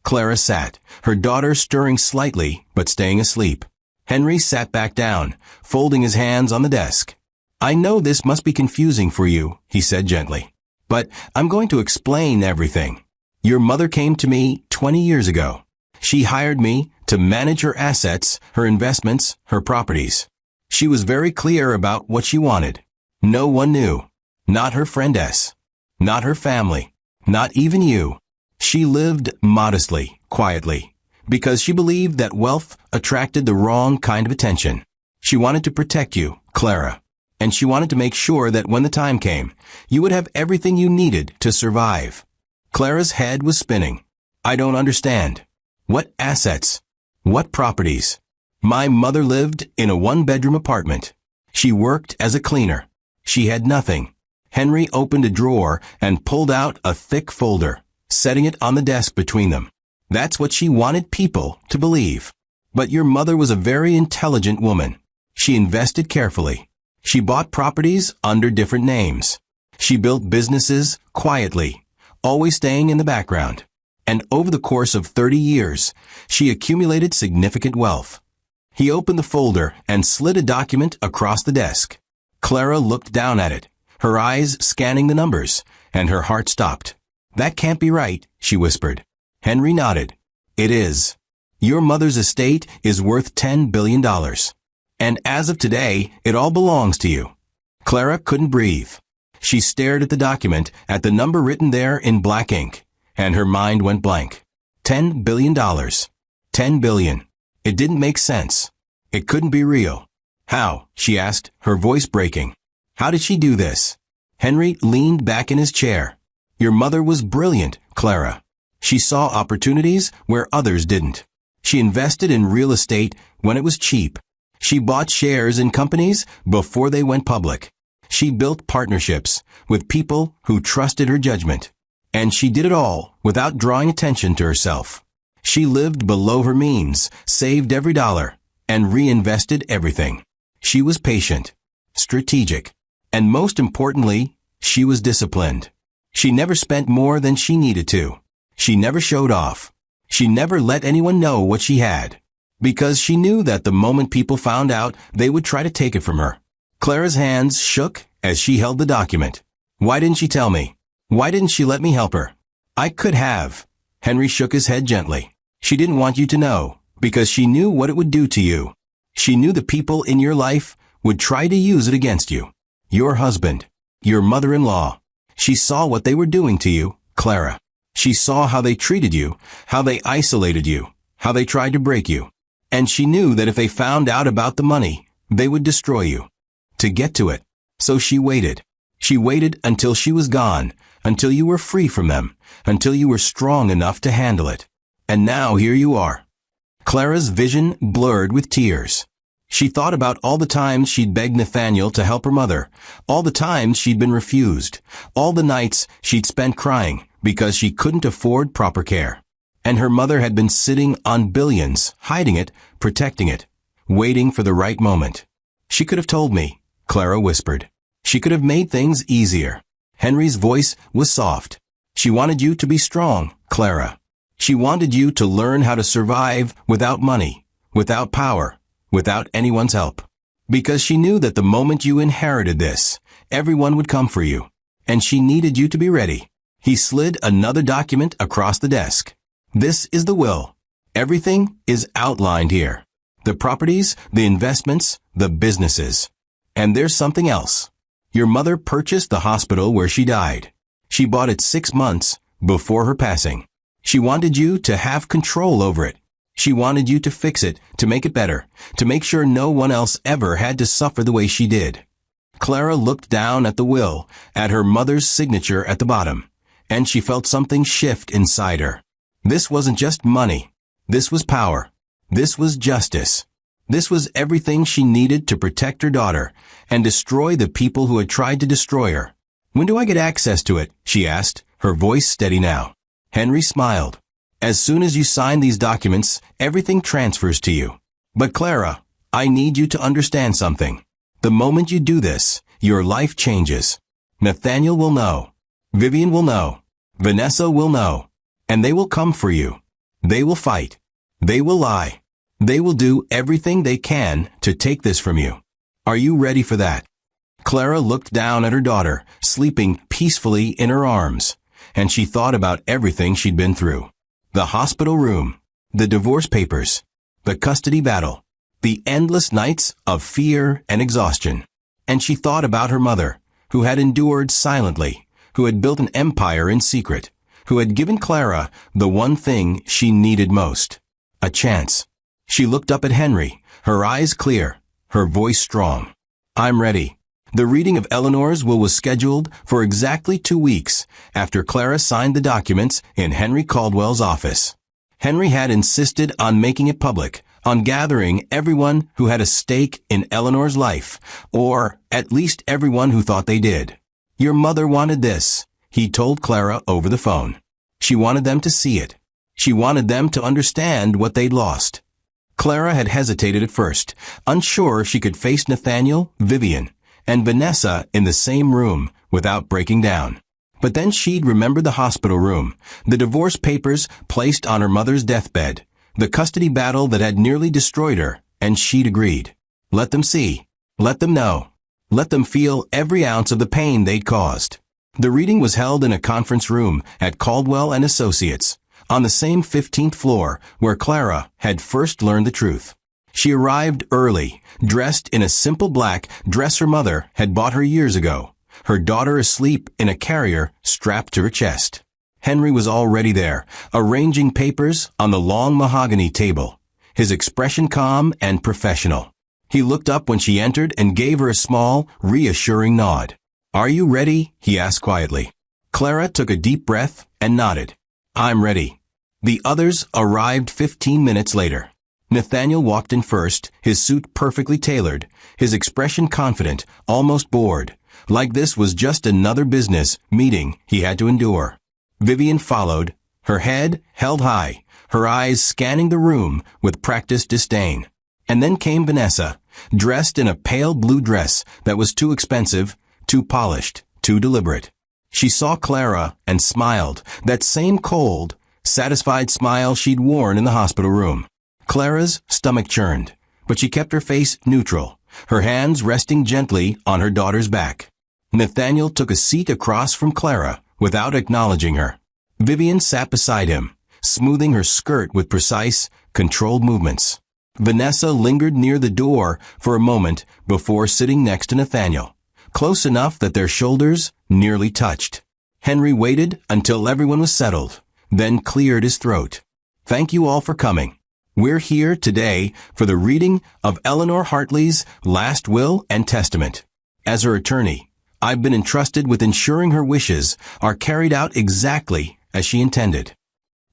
Speaker 1: Clara sat, her daughter stirring slightly but staying asleep. Henry sat back down, folding his hands on the desk. "I know this must be confusing for you," he said gently, "but I'm going to explain everything. Your mother came to me 20 years ago. She hired me to manage her assets, her investments, her properties. She was very clear about what she wanted. No one knew. Not her friend S. Not her family. Not even you. She lived modestly, quietly, because she believed that wealth attracted the wrong kind of attention. She wanted to protect you, Clara, and she wanted to make sure that when the time came, you would have everything you needed to survive." Clara's head was spinning. "I don't understand. What assets? What properties? My mother lived in a 1-bedroom apartment. She worked as a cleaner. She had nothing." Henry opened a drawer and pulled out a thick folder, setting it on the desk between them. "That's what she wanted people to believe. But your mother was a very intelligent woman. She invested carefully. She bought properties under different names. She built businesses quietly, always staying in the background. And over the course of 30 years, she accumulated significant wealth." He opened the folder and slid a document across the desk. Clara looked down at it, her eyes scanning the numbers, and her heart stopped. "That can't be right," she whispered. Henry nodded. "It is. Your mother's estate is worth $10 billion. And as of today, it all belongs to you." Clara couldn't breathe. She stared at the document, at the number written there in black ink, and her mind went blank. $10 billion. $10 billion. It didn't make sense. It couldn't be real. "How?" she asked, her voice breaking. "How did she do this?" Henry leaned back in his chair. "Your mother was brilliant, Clara. She saw opportunities where others didn't. She invested in real estate when it was cheap. She bought shares in companies before they went public. She built partnerships with people who trusted her judgment. And she did it all without drawing attention to herself. She lived below her means, saved every dollar, and reinvested everything. She was patient, strategic, and most importantly, she was disciplined. She never spent more than she needed to. She never showed off. She never let anyone know what she had. because she knew that the moment people found out, they would try to take it from her. Clara's hands shook as she held the document. Why didn't she tell me? Why didn't she let me help her? I could have. Henry shook his head gently. She didn't want you to know, because she knew what it would do to you. She knew the people in your life would try to use it against you. Your husband, your mother-in-law. She saw what they were doing to you, Clara. She saw how they treated you, how they isolated you, how they tried to break you. And she knew that if they found out about the money, they would destroy you. To get to it. So she waited. She waited until she was gone, until you were free from them, until you were strong enough to handle it. And now here you are. Clara's vision blurred with tears. She thought about all the times she'd begged Nathaniel to help her mother, all the times she'd been refused, all the nights she'd spent crying because she couldn't afford proper care. And her mother had been sitting on billions, hiding it, protecting it, waiting for the right moment. She could have told me, Clara whispered. She could have made things easier. Henry's voice was soft. She wanted you to be strong, Clara. She wanted you to learn how to survive without money, without power, without anyone's help. Because she knew that the moment you inherited this, everyone would come for you. And she needed you to be ready. He slid another document across the desk. This is the will. Everything is outlined here. The properties, the investments, the businesses. And there's something else. Your mother purchased the hospital where she died. She bought it 6 months before her passing. She wanted you to have control over it. She wanted you to fix it, to make it better, to make sure no one else ever had to suffer the way she did. Clara looked down at the will, at her mother's signature at the bottom, and she felt something shift inside her. This wasn't just money. This was power. This was justice. This was everything she needed to protect her daughter and destroy the people who had tried to destroy her. When do I get access to it? She asked, her voice steady now. Henry smiled. As soon as you sign these documents, everything transfers to you. But Clara, I need you to understand something. The moment you do this, your life changes. Nathaniel will know. Vivian will know. Vanessa will know. And they will come for you. They will fight. They will lie. They will do everything they can to take this from you. Are you ready for that? Clara looked down at her daughter, sleeping peacefully in her arms, and she thought about everything she'd been through. The hospital room, the divorce papers, the custody battle, the endless nights of fear and exhaustion. And she thought about her mother, who had endured silently, who had built an empire in secret, who had given Clara the one thing she needed most, a chance. She looked up at Henry, her eyes clear, her voice strong. I'm ready. The reading of Eleanor's will was scheduled for exactly 2 weeks after Clara signed the documents in Henry Caldwell's office. Henry had insisted on making it public, on gathering everyone who had a stake in Eleanor's life, or at least everyone who thought they did. Your mother wanted this, he told Clara over the phone. She wanted them to see it. She wanted them to understand what they'd lost. Clara had hesitated at first, unsure if she could face Nathaniel, Vivian, and Vanessa in the same room without breaking down. But then she'd remembered the hospital room, the divorce papers placed on her mother's deathbed, the custody battle that had nearly destroyed her, and she'd agreed. Let them see. Let them know. Let them feel every ounce of the pain they'd caused. The reading was held in a conference room at Caldwell and Associates, on the same 15th floor where Clara had first learned the truth. She arrived early, dressed in a simple black dress her mother had bought her years ago, her daughter asleep in a carrier strapped to her chest. Henry was already there, arranging papers on the long mahogany table, his expression calm and professional. He looked up when she entered and gave her a small, reassuring nod. Are you ready? He asked quietly. Clara took a deep breath and nodded. I'm ready. The others arrived 15 minutes later. Nathaniel walked in first, his suit perfectly tailored, his expression confident, almost bored, like this was just another business meeting he had to endure. Vivian followed, her head held high, her eyes scanning the room with practiced disdain. And then came Vanessa, dressed in a pale blue dress that was too expensive, too polished, too deliberate. She saw Clara and smiled, that same cold, satisfied smile she'd worn in the hospital room. Clara's stomach churned, but she kept her face neutral, her hands resting gently on her daughter's back. Nathaniel took a seat across from Clara without acknowledging her. Vivian sat beside him, smoothing her skirt with precise, controlled movements. Vanessa lingered near the door for a moment before sitting next to Nathaniel, close enough that their shoulders nearly touched. Henry waited until everyone was settled, then cleared his throat. Thank you all for coming. We're here today for the reading of Eleanor Hartley's last will and testament. As her attorney, I've been entrusted with ensuring her wishes are carried out exactly as she intended.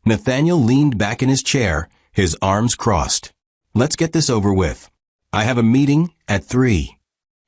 Speaker 1: Nathaniel leaned back in his chair, his arms crossed. Let's get this over with. I have a meeting at 3.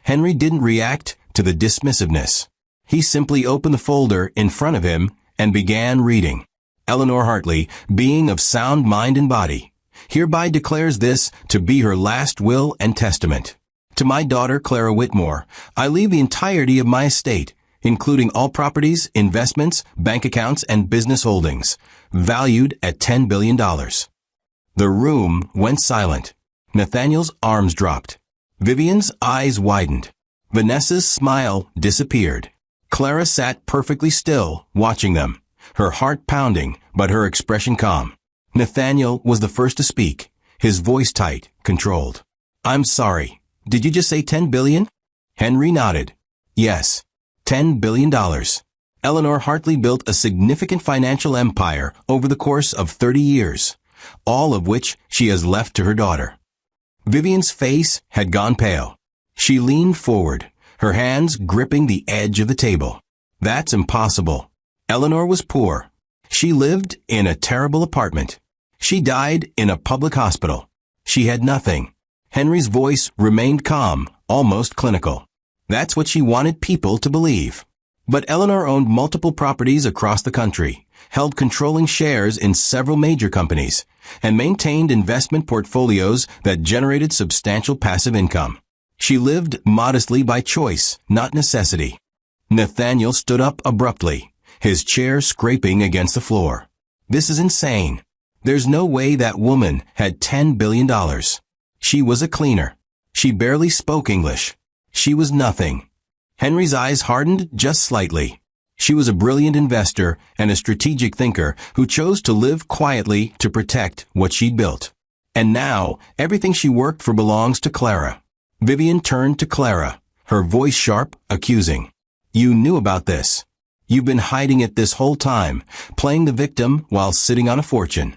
Speaker 1: Henry didn't react to the dismissiveness. He simply opened the folder in front of him and began reading. Eleanor Hartley, being of sound mind and body, hereby declares this to be her last will and testament. To my daughter, Clara Whitmore, I leave the entirety of my estate, including all properties, investments, bank accounts, and business holdings, valued at $10 billion. The room went silent. Nathaniel's arms dropped. Vivian's eyes widened. Vanessa's smile disappeared. Clara sat perfectly still, watching them, her heart pounding, but her expression calm. Nathaniel was the first to speak, his voice tight, controlled. I'm sorry. Did you just say $10 billion? Henry nodded. Yes, $10 billion. Eleanor Hartley built a significant financial empire over the course of 30 years, all of which she has left to her daughter. Vivian's face had gone pale. She leaned forward, her hands gripping the edge of the table. That's impossible. Eleanor was poor. She lived in a terrible apartment. She died in a public hospital. She had nothing. Henry's voice remained calm, almost clinical. That's what she wanted people to believe. But Eleanor owned multiple properties across the country, held controlling shares in several major companies, and maintained investment portfolios that generated substantial passive income. She lived modestly by choice, not necessity. Nathaniel stood up abruptly, his chair scraping against the floor. This is insane. There's no way that woman had $10 billion. She was a cleaner. She barely spoke English. She was nothing. Henry's eyes hardened just slightly. She was a brilliant investor and a strategic thinker who chose to live quietly to protect what she'd built. And now, everything she worked for belongs to Clara. Vivian turned to Clara, her voice sharp, accusing. You knew about this. You've been hiding it this whole time, playing the victim while sitting on a fortune.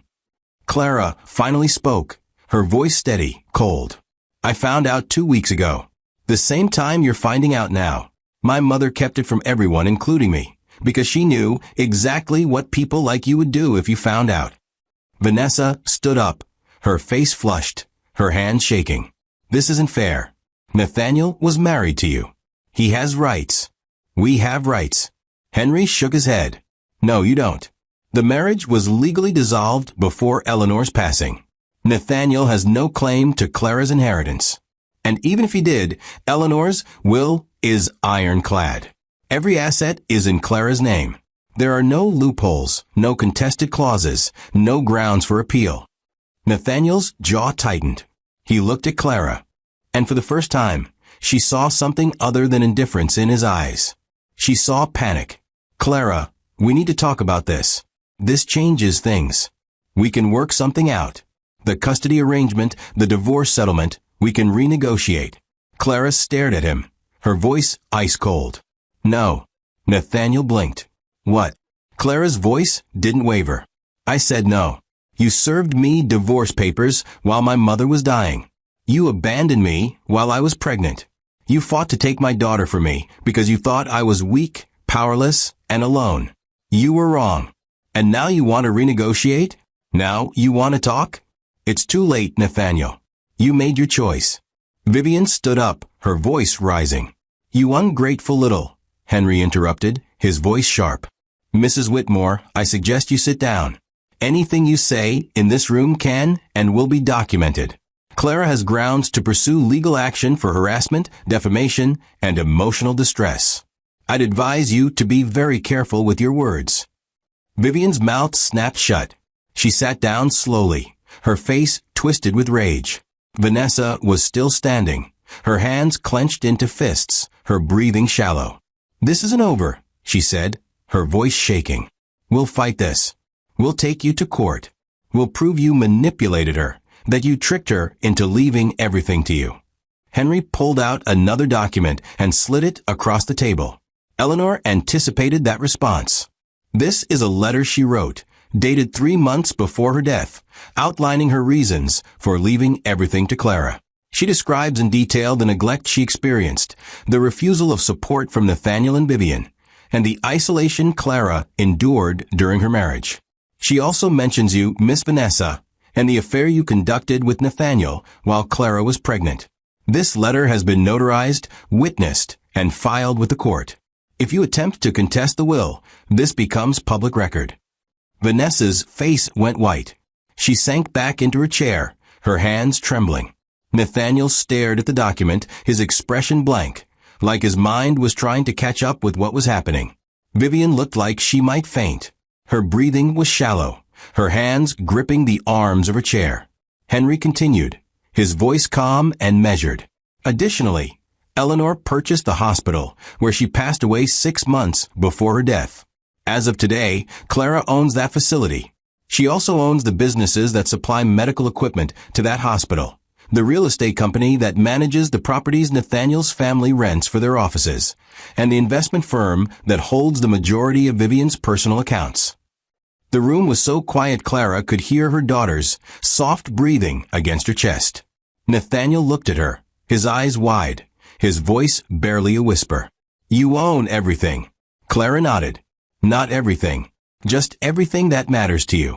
Speaker 1: Clara finally spoke, her voice steady, cold. I found out 2 weeks ago. The same time you're finding out now. My mother kept it from everyone, including me, because she knew exactly what people like you would do if you found out. Vanessa stood up, her face flushed, her hands shaking. This isn't fair. Nathaniel was married to you. He has rights. We have rights. Henry shook his head. No, you don't. The marriage was legally dissolved before Eleanor's passing. Nathaniel has no claim to Clara's inheritance. And even if he did, Eleanor's will is ironclad. Every asset is in Clara's name. There are no loopholes, no contested clauses, no grounds for appeal. Nathaniel's jaw tightened. He looked at Clara. And for the first time, she saw something other than indifference in his eyes. She saw panic. Clara, we need to talk about this. This changes things. We can work something out. The custody arrangement, the divorce settlement, we can renegotiate. Clara stared at him, her voice ice cold. No. Nathaniel blinked. What? Clara's voice didn't waver. I said no. You served me divorce papers while my mother was dying. You abandoned me while I was pregnant. You fought to take my daughter from me because you thought I was weak, powerless, and alone. You were wrong. And now you want to renegotiate? Now you want to talk? It's too late, Nathaniel. You made your choice. Vivian stood up, her voice rising. You ungrateful little, Henry interrupted, his voice sharp. Mrs. Whitmore, I suggest you sit down. Anything you say in this room can and will be documented. Clara has grounds to pursue legal action for harassment, defamation, and emotional distress. I'd advise you to be very careful with your words. Vivian's mouth snapped shut. She sat down slowly, her face twisted with rage. Vanessa was still standing, her hands clenched into fists, her breathing shallow. "This isn't over," she said, her voice shaking. "We'll fight this. We'll take you to court. We'll prove you manipulated her, that you tricked her into leaving everything to you." Henry pulled out another document and slid it across the table. Eleanor anticipated that response. This is a letter she wrote, dated 3 months before her death, outlining her reasons for leaving everything to Clara. She describes in detail the neglect she experienced, the refusal of support from Nathaniel and Vivian, and the isolation Clara endured during her marriage. She also mentions you, Miss Vanessa, and the affair you conducted with Nathaniel while Clara was pregnant. This letter has been notarized, witnessed, and filed with the court. If you attempt to contest the will, this becomes public record. Vanessa's face went white. She sank back into her chair, her hands trembling. Nathaniel stared at the document, his expression blank, like his mind was trying to catch up with what was happening. Vivian looked like she might faint. Her breathing was shallow, her hands gripping the arms of her chair. Henry continued, his voice calm and measured. Additionally, Eleanor purchased the hospital, where she passed away 6 months before her death. As of today, Clara owns that facility. She also owns the businesses that supply medical equipment to that hospital, the real estate company that manages the properties Nathaniel's family rents for their offices, and the investment firm that holds the majority of Vivian's personal accounts. The room was so quiet Clara could hear her daughter's soft breathing against her chest. Nathaniel looked at her, his eyes wide, his voice barely a whisper. "You own everything." Clara nodded. "Not everything. Just everything that matters to you."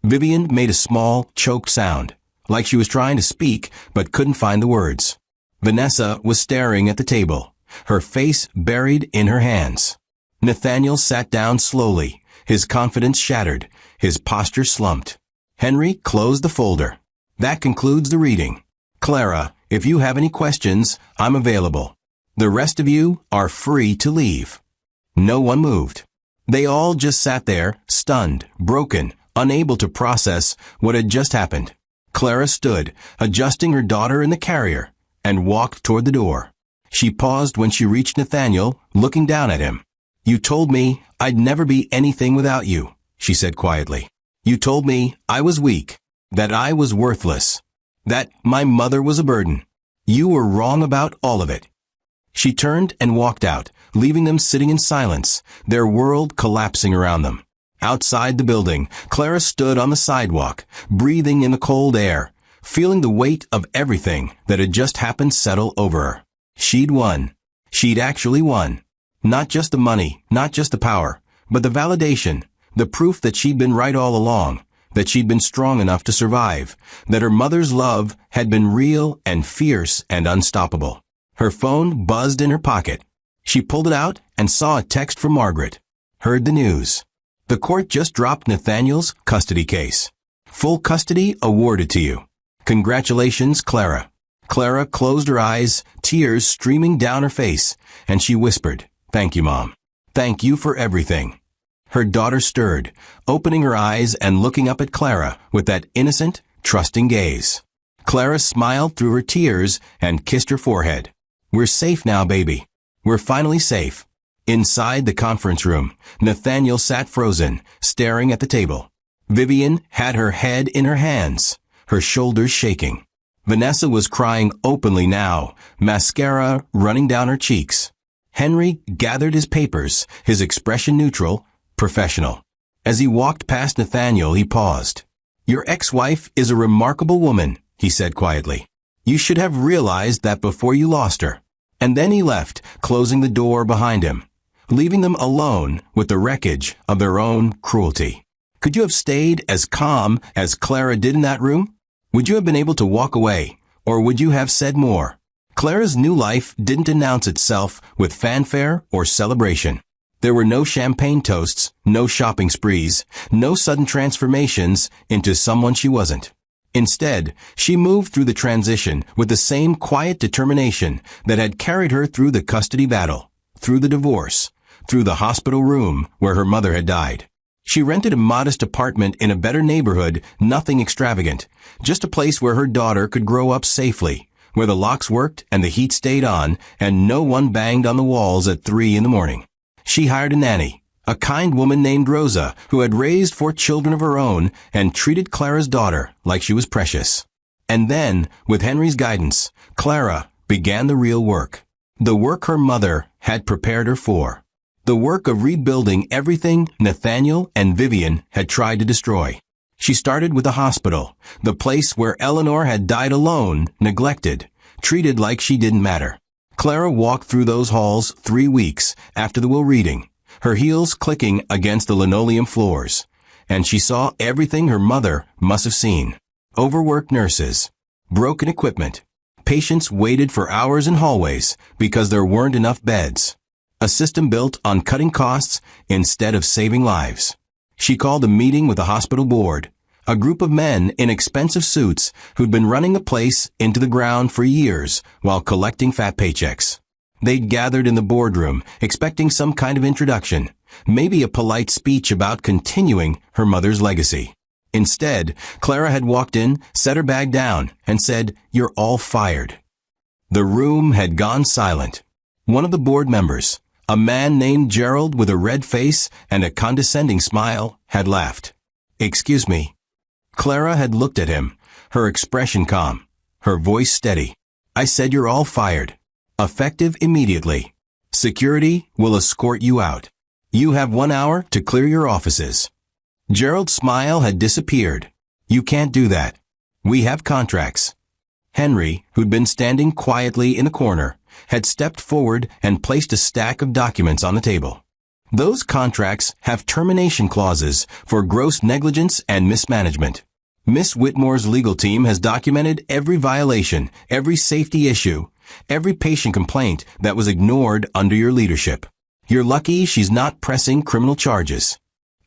Speaker 1: Vivian made a small, choked sound, like she was trying to speak but couldn't find the words. Vanessa was staring at the table, her face buried in her hands. Nathaniel sat down slowly, his confidence shattered, his posture slumped. Henry closed the folder. "That concludes the reading. Clara, if you have any questions, I'm available. The rest of you are free to leave." No one moved. They all just sat there, stunned, broken, unable to process what had just happened. Clara stood, adjusting her daughter in the carrier, and walked toward the door. She paused when she reached Nathaniel, looking down at him. "You told me I'd never be anything without you," she said quietly. "You told me I was weak, that I was worthless, that my mother was a burden. You were wrong about all of it." She turned and walked out, leaving them sitting in silence, their world collapsing around them. Outside the building, Clara stood on the sidewalk, breathing in the cold air, feeling the weight of everything that had just happened settle over her. She'd won. She'd actually won. Not just the money, not just the power, but the validation, the proof that she'd been right all along, that she'd been strong enough to survive, that her mother's love had been real and fierce and unstoppable. Her phone buzzed in her pocket. She pulled it out and saw a text from Margaret. Heard the news. The court just dropped Nathaniel's custody case. Full custody awarded to you. Congratulations, Clara. Clara closed her eyes, tears streaming down her face, and she whispered, "Thank you, Mom. Thank you for everything." Her daughter stirred, opening her eyes and looking up at Clara with that innocent, trusting gaze. Clara smiled through her tears and kissed her forehead. "We're safe now, baby. We're finally safe." Inside the conference room, Nathaniel sat frozen, staring at the table. Vivian had her head in her hands, her shoulders shaking. Vanessa was crying openly now, mascara running down her cheeks. Henry gathered his papers, his expression neutral, professional. As he walked past Nathaniel, he paused. "Your ex-wife is a remarkable woman," he said quietly. "You should have realized that before you lost her." And then he left, closing the door behind him, leaving them alone with the wreckage of their own cruelty. Could you have stayed as calm as Clara did in that room? Would you have been able to walk away, or would you have said more? Clara's new life didn't announce itself with fanfare or celebration. There were no champagne toasts, no shopping sprees, no sudden transformations into someone she wasn't. Instead, she moved through the transition with the same quiet determination that had carried her through the custody battle, through the divorce, through the hospital room where her mother had died. She rented a modest apartment in a better neighborhood, nothing extravagant, just a place where her daughter could grow up safely, where the locks worked and the heat stayed on and no one banged on the walls at 3 in the morning. She hired a nanny, a kind woman named Rosa, who had raised 4 children of her own and treated Clara's daughter like she was precious. And then, with Henry's guidance, Clara began the real work. The work her mother had prepared her for. The work of rebuilding everything Nathaniel and Vivian had tried to destroy. She started with the hospital, the place where Eleanor had died alone, neglected, treated like she didn't matter. Clara walked through those halls 3 weeks after the will reading, her heels clicking against the linoleum floors, and she saw everything her mother must have seen. Overworked nurses, broken equipment, patients waited for hours in hallways because there weren't enough beds. A system built on cutting costs instead of saving lives. She called a meeting with the hospital board, a group of men in expensive suits who'd been running the place into the ground for years while collecting fat paychecks. They'd gathered in the boardroom, expecting some kind of introduction, maybe a polite speech about continuing her mother's legacy. Instead, Clara had walked in, set her bag down, and said, "You're all fired." The room had gone silent. One of the board members, a man named Gerald with a red face and a condescending smile, had laughed. "Excuse me." Clara had looked at him, her expression calm, her voice steady. "I said you're all fired. Effective immediately. Security will escort you out. You have 1 hour to clear your offices." Gerald's smile had disappeared. "You can't do that. We have contracts." Henry, who'd been standing quietly in a corner, had stepped forward and placed a stack of documents on the table. "Those contracts have termination clauses for gross negligence and mismanagement. Miss Whitmore's legal team has documented every violation, every safety issue, every patient complaint that was ignored under your leadership. You're lucky she's not pressing criminal charges."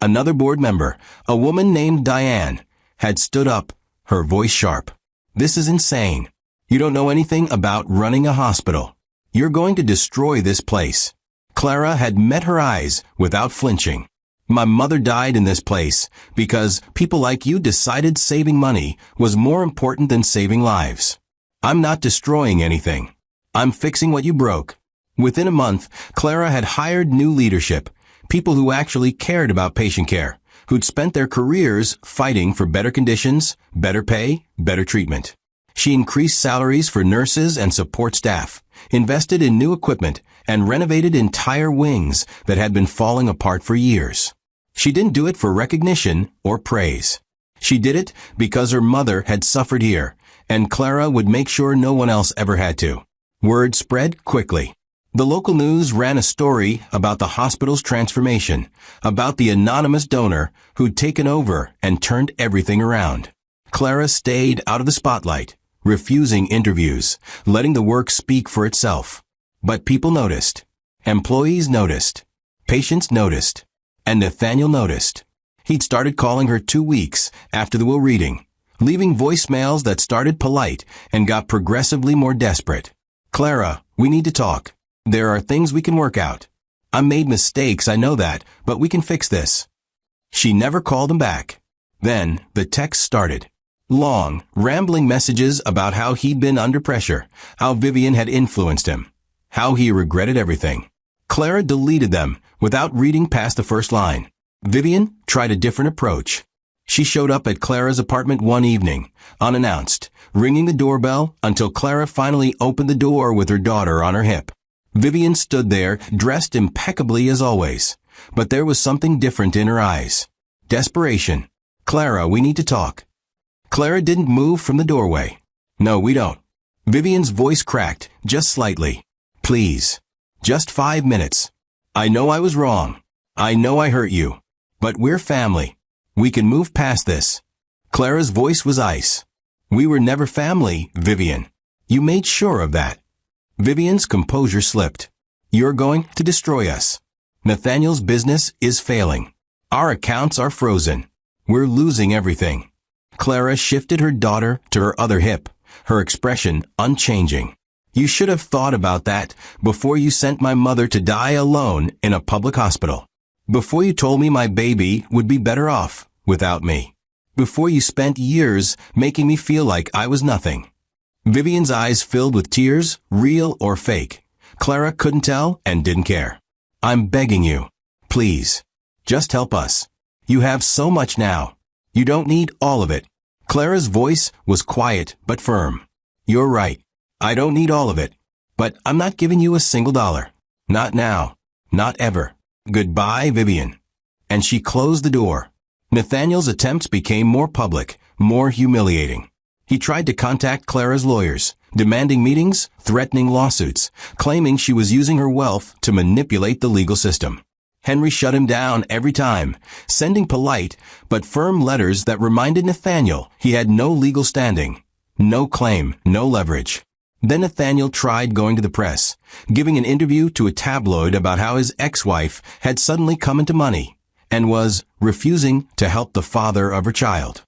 Speaker 1: Another board member, a woman named Diane, had stood up, her voice sharp. "This is insane. You don't know anything about running a hospital. You're going to destroy this place." Clara had met her eyes without flinching. "My mother died in this place because people like you decided saving money was more important than saving lives. I'm not destroying anything. I'm fixing what you broke." Within a month, Clara had hired new leadership, people who actually cared about patient care, who'd spent their careers fighting for better conditions, better pay, better treatment. She increased salaries for nurses and support staff, invested in new equipment, and renovated entire wings that had been falling apart for years. She didn't do it for recognition or praise. She did it because her mother had suffered here, and Clara would make sure no one else ever had to. Word spread quickly. The local news ran a story about the hospital's transformation, about the anonymous donor who'd taken over and turned everything around. Clara stayed out of the spotlight, refusing interviews, letting the work speak for itself. But people noticed. Employees noticed. Patients noticed. And Nathaniel noticed. He'd started calling her 2 weeks after the will reading, leaving voicemails that started polite and got progressively more desperate. "Clara, we need to talk. There are things we can work out. I made mistakes, I know that, but we can fix this." She never called him back. Then the text started. Long, rambling messages about how he'd been under pressure, how Vivian had influenced him, how he regretted everything. Clara deleted them without reading past the first line. Vivian tried a different approach. She showed up at Clara's apartment one evening, unannounced, ringing the doorbell until Clara finally opened the door with her daughter on her hip. Vivian stood there, dressed impeccably as always, but there was something different in her eyes. Desperation. "Clara, we need to talk." Clara didn't move from the doorway. "No, we don't." Vivian's voice cracked, just slightly. "Please. Just 5 minutes. I know I was wrong. I know I hurt you. But we're family. We can move past this." Clara's voice was ice. "We were never family, Vivian. You made sure of that." Vivian's composure slipped. "You're going to destroy us. Nathaniel's business is failing. Our accounts are frozen. We're losing everything." Clara shifted her daughter to her other hip, her expression unchanging. "You should have thought about that before you sent my mother to die alone in a public hospital. Before you told me my baby would be better off without me. Before you spent years making me feel like I was nothing. Vivian's eyes filled with tears, real or fake. Clara couldn't tell and didn't care. I'm begging you. Please. Just help us. You have so much now. You don't need all of it. Clara's voice was quiet but firm. You're right. I don't need all of it. But I'm not giving you a single dollar. Not now. Not ever. Goodbye, Vivian. And she closed the door. Nathaniel's attempts became more public, more humiliating. He tried to contact Clara's lawyers, demanding meetings, threatening lawsuits, claiming she was using her wealth to manipulate the legal system. Henry shut him down every time, sending polite but firm letters that reminded Nathaniel he had no legal standing, no claim, no leverage. Then Nathaniel tried going to the press, giving an interview to a tabloid about how his ex-wife had suddenly come into money and was refusing to help the father of her child.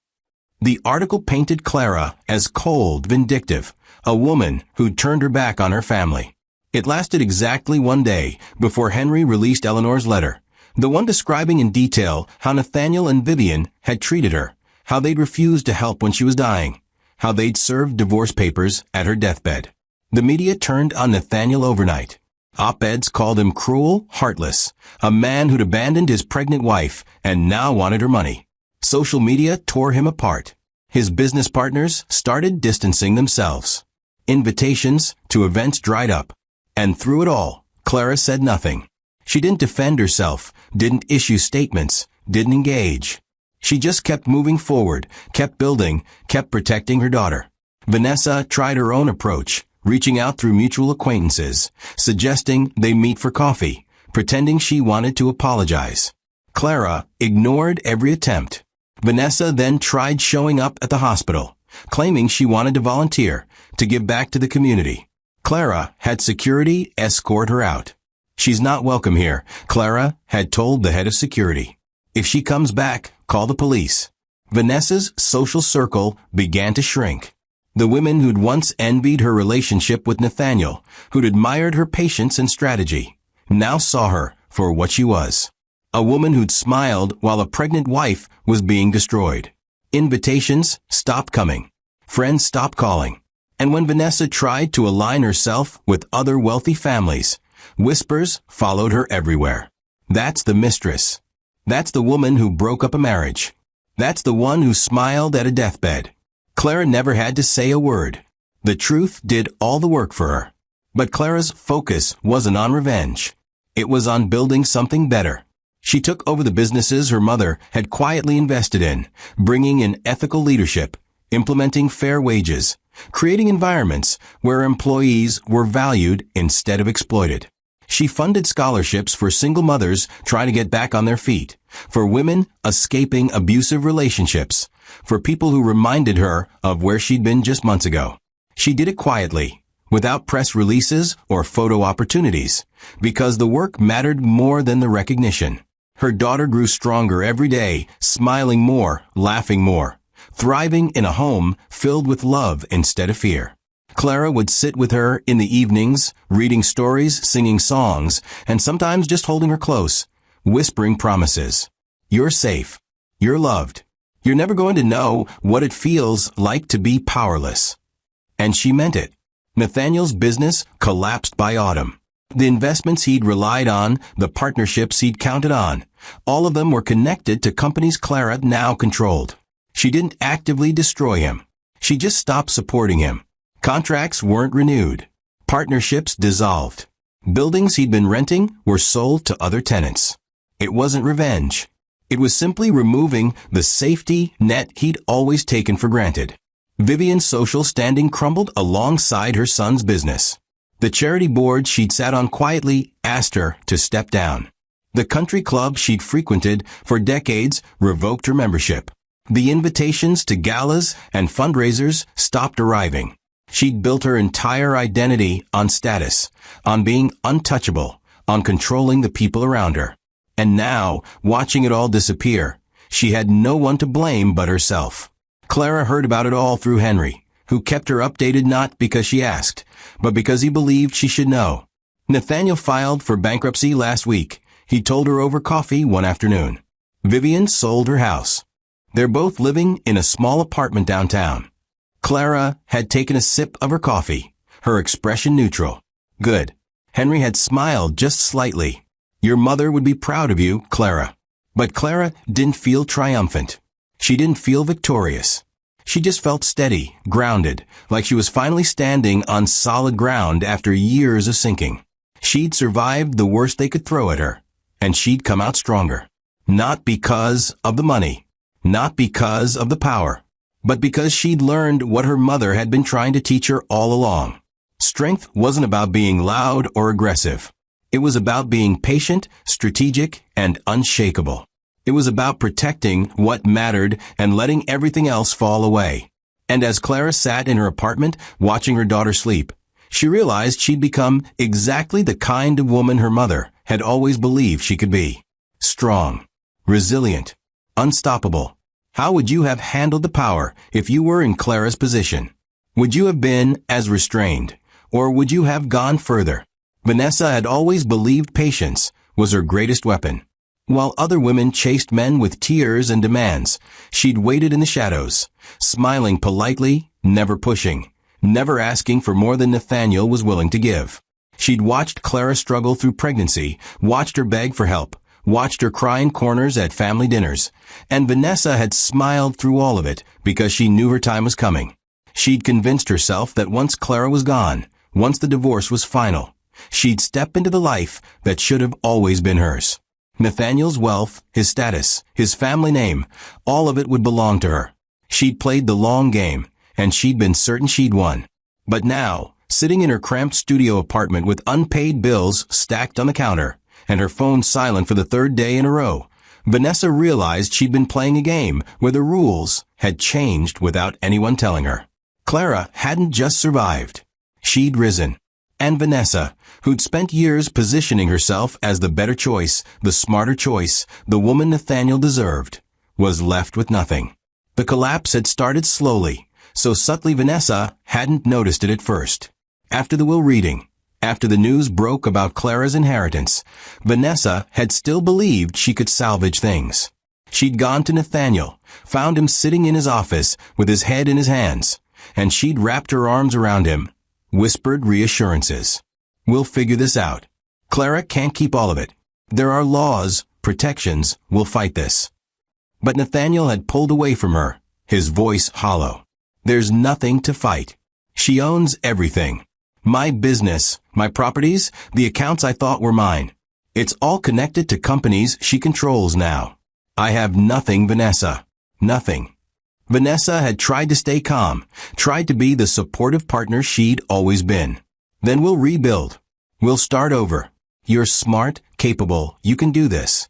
Speaker 1: The article painted Clara as cold, vindictive, a woman who'd turned her back on her family. It lasted exactly one day before Henry released Eleanor's letter, the one describing in detail how Nathaniel and Vivian had treated her, how they'd refused to help when she was dying, how they'd served divorce papers at her deathbed. The media turned on Nathaniel overnight. Op-eds called him cruel, heartless, a man who'd abandoned his pregnant wife and now wanted her money. Social media tore him apart. His business partners started distancing themselves. Invitations to events dried up. And through it all, Clara said nothing. She didn't defend herself, didn't issue statements, didn't engage. She just kept moving forward, kept building, kept protecting her daughter. Vanessa tried her own approach, reaching out through mutual acquaintances, suggesting they meet for coffee, pretending she wanted to apologize. Clara ignored every attempt. Vanessa then tried showing up at the hospital, claiming she wanted to volunteer, to give back to the community. Clara had security escort her out. She's not welcome here, Clara had told the head of security. If she comes back, call the police. Vanessa's social circle began to shrink. The women who'd once envied her relationship with Nathaniel, who'd admired her patience and strategy, now saw her for what she was. A woman who'd smiled while a pregnant wife was being destroyed. Invitations stopped coming. Friends stopped calling. And when Vanessa tried to align herself with other wealthy families, whispers followed her everywhere. That's the mistress. That's the woman who broke up a marriage. That's the one who smiled at a deathbed. Clara never had to say a word. The truth did all the work for her. But Clara's focus wasn't on revenge. It was on building something better. She took over the businesses her mother had quietly invested in, bringing in ethical leadership, implementing fair wages, creating environments where employees were valued instead of exploited. She funded scholarships for single mothers trying to get back on their feet, for women escaping abusive relationships, for people who reminded her of where she'd been just months ago. She did it quietly, without press releases or photo opportunities, because the work mattered more than the recognition. Her daughter grew stronger every day, smiling more, laughing more, thriving in a home filled with love instead of fear. Clara would sit with her in the evenings, reading stories, singing songs, and sometimes just holding her close, whispering promises. You're safe. You're loved. You're never going to know what it feels like to be powerless. And she meant it. Nathaniel's business collapsed by autumn. The investments he'd relied on, the partnerships he'd counted on, all of them were connected to companies Clara now controlled. She didn't actively destroy him. She just stopped supporting him. Contracts weren't renewed. Partnerships dissolved. Buildings he'd been renting were sold to other tenants. It wasn't revenge. It was simply removing the safety net he'd always taken for granted. Vivian's social standing crumbled alongside her son's business. The charity board she'd sat on quietly asked her to step down. The country club she'd frequented for decades revoked her membership. The invitations to galas and fundraisers stopped arriving. She'd built her entire identity on status, on being untouchable, on controlling the people around her. And now, watching it all disappear, she had no one to blame but herself. Clara heard about it all through Henry, who kept her updated not because she asked, but because he believed she should know. Nathaniel filed for bankruptcy last week. He told her over coffee one afternoon. Vivian sold her house. They're both living in a small apartment downtown. Clara had taken a sip of her coffee, her expression neutral. Good. Henry had smiled just slightly. Your mother would be proud of you, Clara. But Clara didn't feel triumphant. She didn't feel victorious. She just felt steady, grounded, like she was finally standing on solid ground after years of sinking. She'd survived the worst they could throw at her, and she'd come out stronger. Not because of the money, not because of the power, but because she'd learned what her mother had been trying to teach her all along. Strength wasn't about being loud or aggressive. It was about being patient, strategic, and unshakable. It was about protecting what mattered and letting everything else fall away. And as Clara sat in her apartment watching her daughter sleep, she realized she'd become exactly the kind of woman her mother had always believed she could be. Strong, resilient, unstoppable. How would you have handled the power if you were in Clara's position? Would you have been as restrained, or would you have gone further? Vanessa had always believed patience was her greatest weapon. While other women chased men with tears and demands, she'd waited in the shadows, smiling politely, never pushing, never asking for more than Nathaniel was willing to give. She'd watched Clara struggle through pregnancy, watched her beg for help, watched her cry in corners at family dinners, and Vanessa had smiled through all of it because she knew her time was coming. She'd convinced herself that once Clara was gone, once the divorce was final, she'd step into the life that should have always been hers. Nathaniel's wealth, his status, his family name, all of it would belong to her. She'd played the long game, and she'd been certain she'd won. But now, sitting in her cramped studio apartment with unpaid bills stacked on the counter, and her phone silent for the third day in a row, Vanessa realized she'd been playing a game where the rules had changed without anyone telling her. Clara hadn't just survived. She'd risen. And Vanessa, who'd spent years positioning herself as the better choice, the smarter choice, the woman Nathaniel deserved, was left with nothing. The collapse had started slowly, so subtly Vanessa hadn't noticed it at first. After the will reading, after the news broke about Clara's inheritance, Vanessa had still believed she could salvage things. She'd gone to Nathaniel, found him sitting in his office with his head in his hands, and she'd wrapped her arms around him, whispered reassurances. We'll figure this out. Clara can't keep all of it. There are laws, protections, we'll fight this. But Nathaniel had pulled away from her, his voice hollow. There's nothing to fight. She owns everything. My business, my properties, the accounts I thought were mine. It's all connected to companies she controls now. I have nothing, Vanessa. Nothing. Vanessa had tried to stay calm, tried to be the supportive partner she'd always been. Then we'll rebuild. We'll start over. You're smart, capable, you can do this.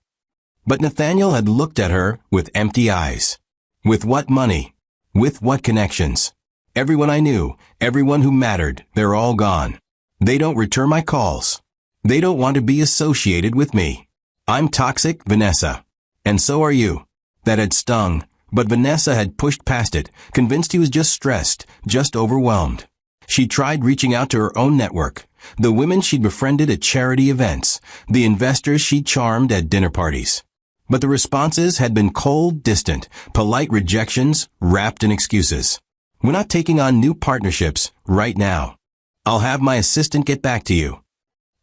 Speaker 1: But Nathaniel had looked at her with empty eyes. With what money? With what connections? Everyone I knew, everyone who mattered, they're all gone. They don't return my calls. They don't want to be associated with me. I'm toxic, Vanessa. And so are you. That had stung. But Vanessa had pushed past it, convinced he was just stressed, just overwhelmed. She tried reaching out to her own network, the women she'd befriended at charity events, the investors she'd charmed at dinner parties. But the responses had been cold, distant, polite rejections wrapped in excuses. We're not taking on new partnerships right now. I'll have my assistant get back to you.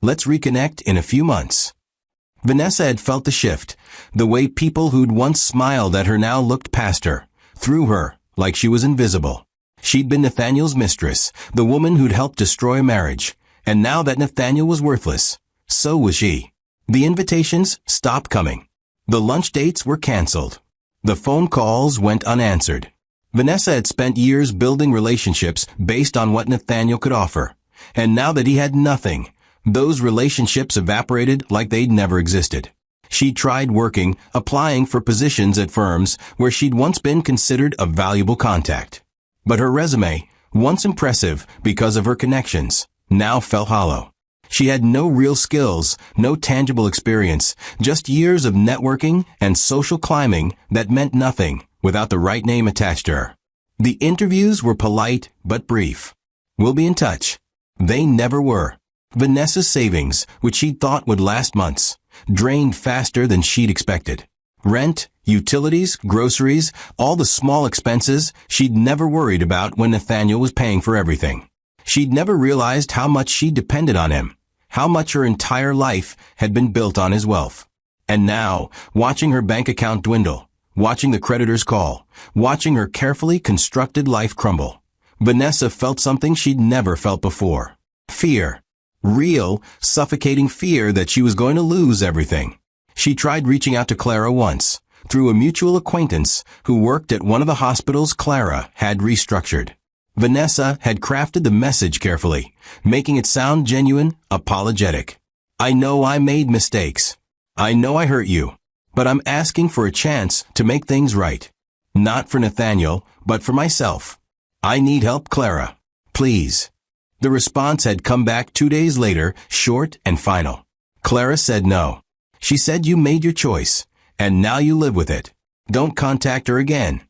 Speaker 1: Let's reconnect in a few months. Vanessa had felt the shift, the way people who'd once smiled at her now looked past her, through her, like she was invisible. She'd been Nathaniel's mistress, the woman who'd helped destroy a marriage, and now that Nathaniel was worthless, so was she. The invitations stopped coming. The lunch dates were canceled. The phone calls went unanswered. Vanessa had spent years building relationships based on what Nathaniel could offer, and now that he had nothing, those relationships evaporated like they'd never existed. She tried working, applying for positions at firms where she'd once been considered a valuable contact. But her resume, once impressive because of her connections, now fell hollow. She had no real skills, no tangible experience, just years of networking and social climbing that meant nothing without the right name attached to her. The interviews were polite but brief. We'll be in touch. They never were. Vanessa's savings, which she'd thought would last months, drained faster than she'd expected. Rent, utilities, groceries, all the small expenses she'd never worried about when Nathaniel was paying for everything. She'd never realized how much she depended on him, how much her entire life had been built on his wealth. And now, watching her bank account dwindle, watching the creditors call, watching her carefully constructed life crumble, Vanessa felt something she'd never felt before. Fear. Real, suffocating fear that she was going to lose everything. She tried reaching out to Clara once, through a mutual acquaintance who worked at one of the hospitals Clara had restructured. Vanessa had crafted the message carefully, making it sound genuine, apologetic. I know I made mistakes. I know I hurt you, but I'm asking for a chance to make things right. Not for Nathaniel, but for myself. I need help, Clara. Please. The response had come back 2 days later, short and final. Clara said no. She said you made your choice, and now you live with it. Don't contact her again.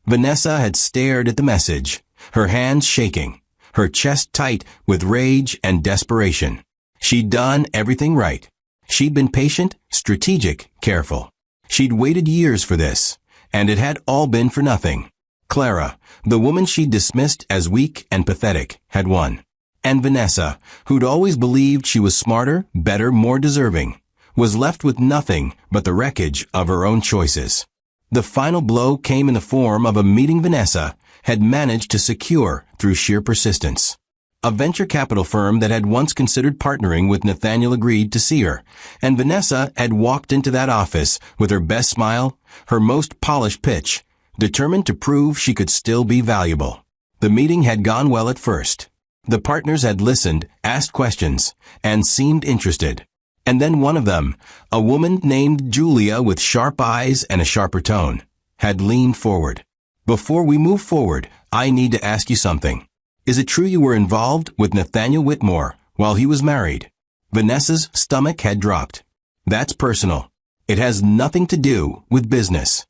Speaker 1: Vanessa had stared at the message, her hands shaking, her chest tight with rage and desperation. She'd done everything right. She'd been patient, strategic, careful. She'd waited years for this, and it had all been for nothing. Clara, the woman she'd dismissed as weak and pathetic, had won. And Vanessa, who'd always believed she was smarter, better, more deserving, was left with nothing but the wreckage of her own choices. The final blow came in the form of a meeting Vanessa had managed to secure through sheer persistence. A venture capital firm that had once considered partnering with Nathaniel agreed to see her, and Vanessa had walked into that office with her best smile, her most polished pitch, determined to prove she could still be valuable. The meeting had gone well at first. The partners had listened, asked questions, and seemed interested. And then one of them, a woman named Julia with sharp eyes and a sharper tone, had leaned forward. Before we move forward, I need to ask you something. Is it true you were involved with Nathaniel Whitmore while he was married? Vanessa's stomach had dropped. That's personal. It has nothing to do with business.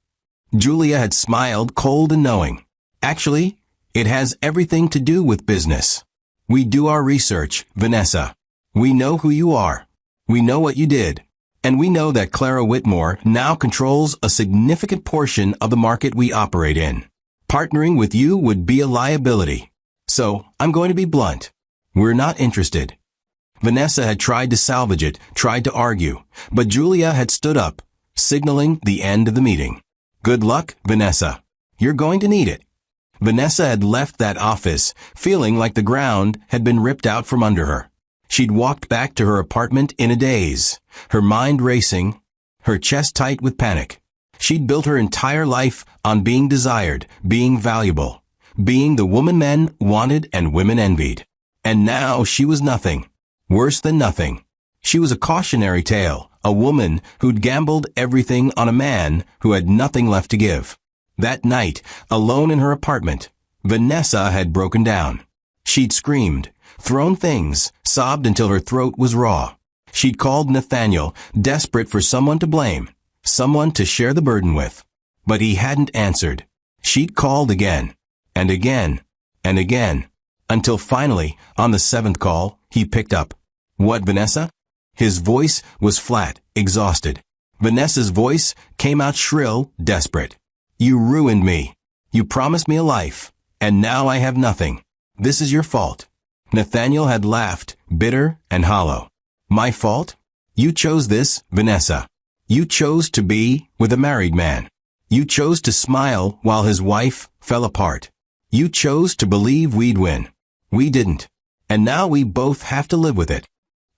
Speaker 1: Julia had smiled cold and knowing. Actually, it has everything to do with business. We do our research, Vanessa. We know who you are. We know what you did. And we know that Clara Whitmore now controls a significant portion of the market we operate in. Partnering with you would be a liability. So, I'm going to be blunt. We're not interested. Vanessa had tried to salvage it, tried to argue, but Julia had stood up, signaling the end of the meeting. Good luck, Vanessa. You're going to need it. Vanessa had left that office, feeling like the ground had been ripped out from under her. She'd walked back to her apartment in a daze, her mind racing, her chest tight with panic. She'd built her entire life on being desired, being valuable, being the woman men wanted and women envied. And now she was nothing. Worse than nothing. She was a cautionary tale, a woman who'd gambled everything on a man who had nothing left to give. That night, alone in her apartment, Vanessa had broken down. She'd screamed, thrown things, sobbed until her throat was raw. She'd called Nathaniel, desperate for someone to blame, someone to share the burden with. But he hadn't answered. She'd called again, and again, and again, until finally, on the 7th call, he picked up. What, Vanessa? His voice was flat, exhausted. Vanessa's voice came out shrill, desperate. You ruined me. You promised me a life, and now I have nothing. This is your fault. Nathaniel had laughed, bitter and hollow. My fault? You chose this, Vanessa. You chose to be with a married man. You chose to smile while his wife fell apart. You chose to believe we'd win. We didn't. And now we both have to live with it.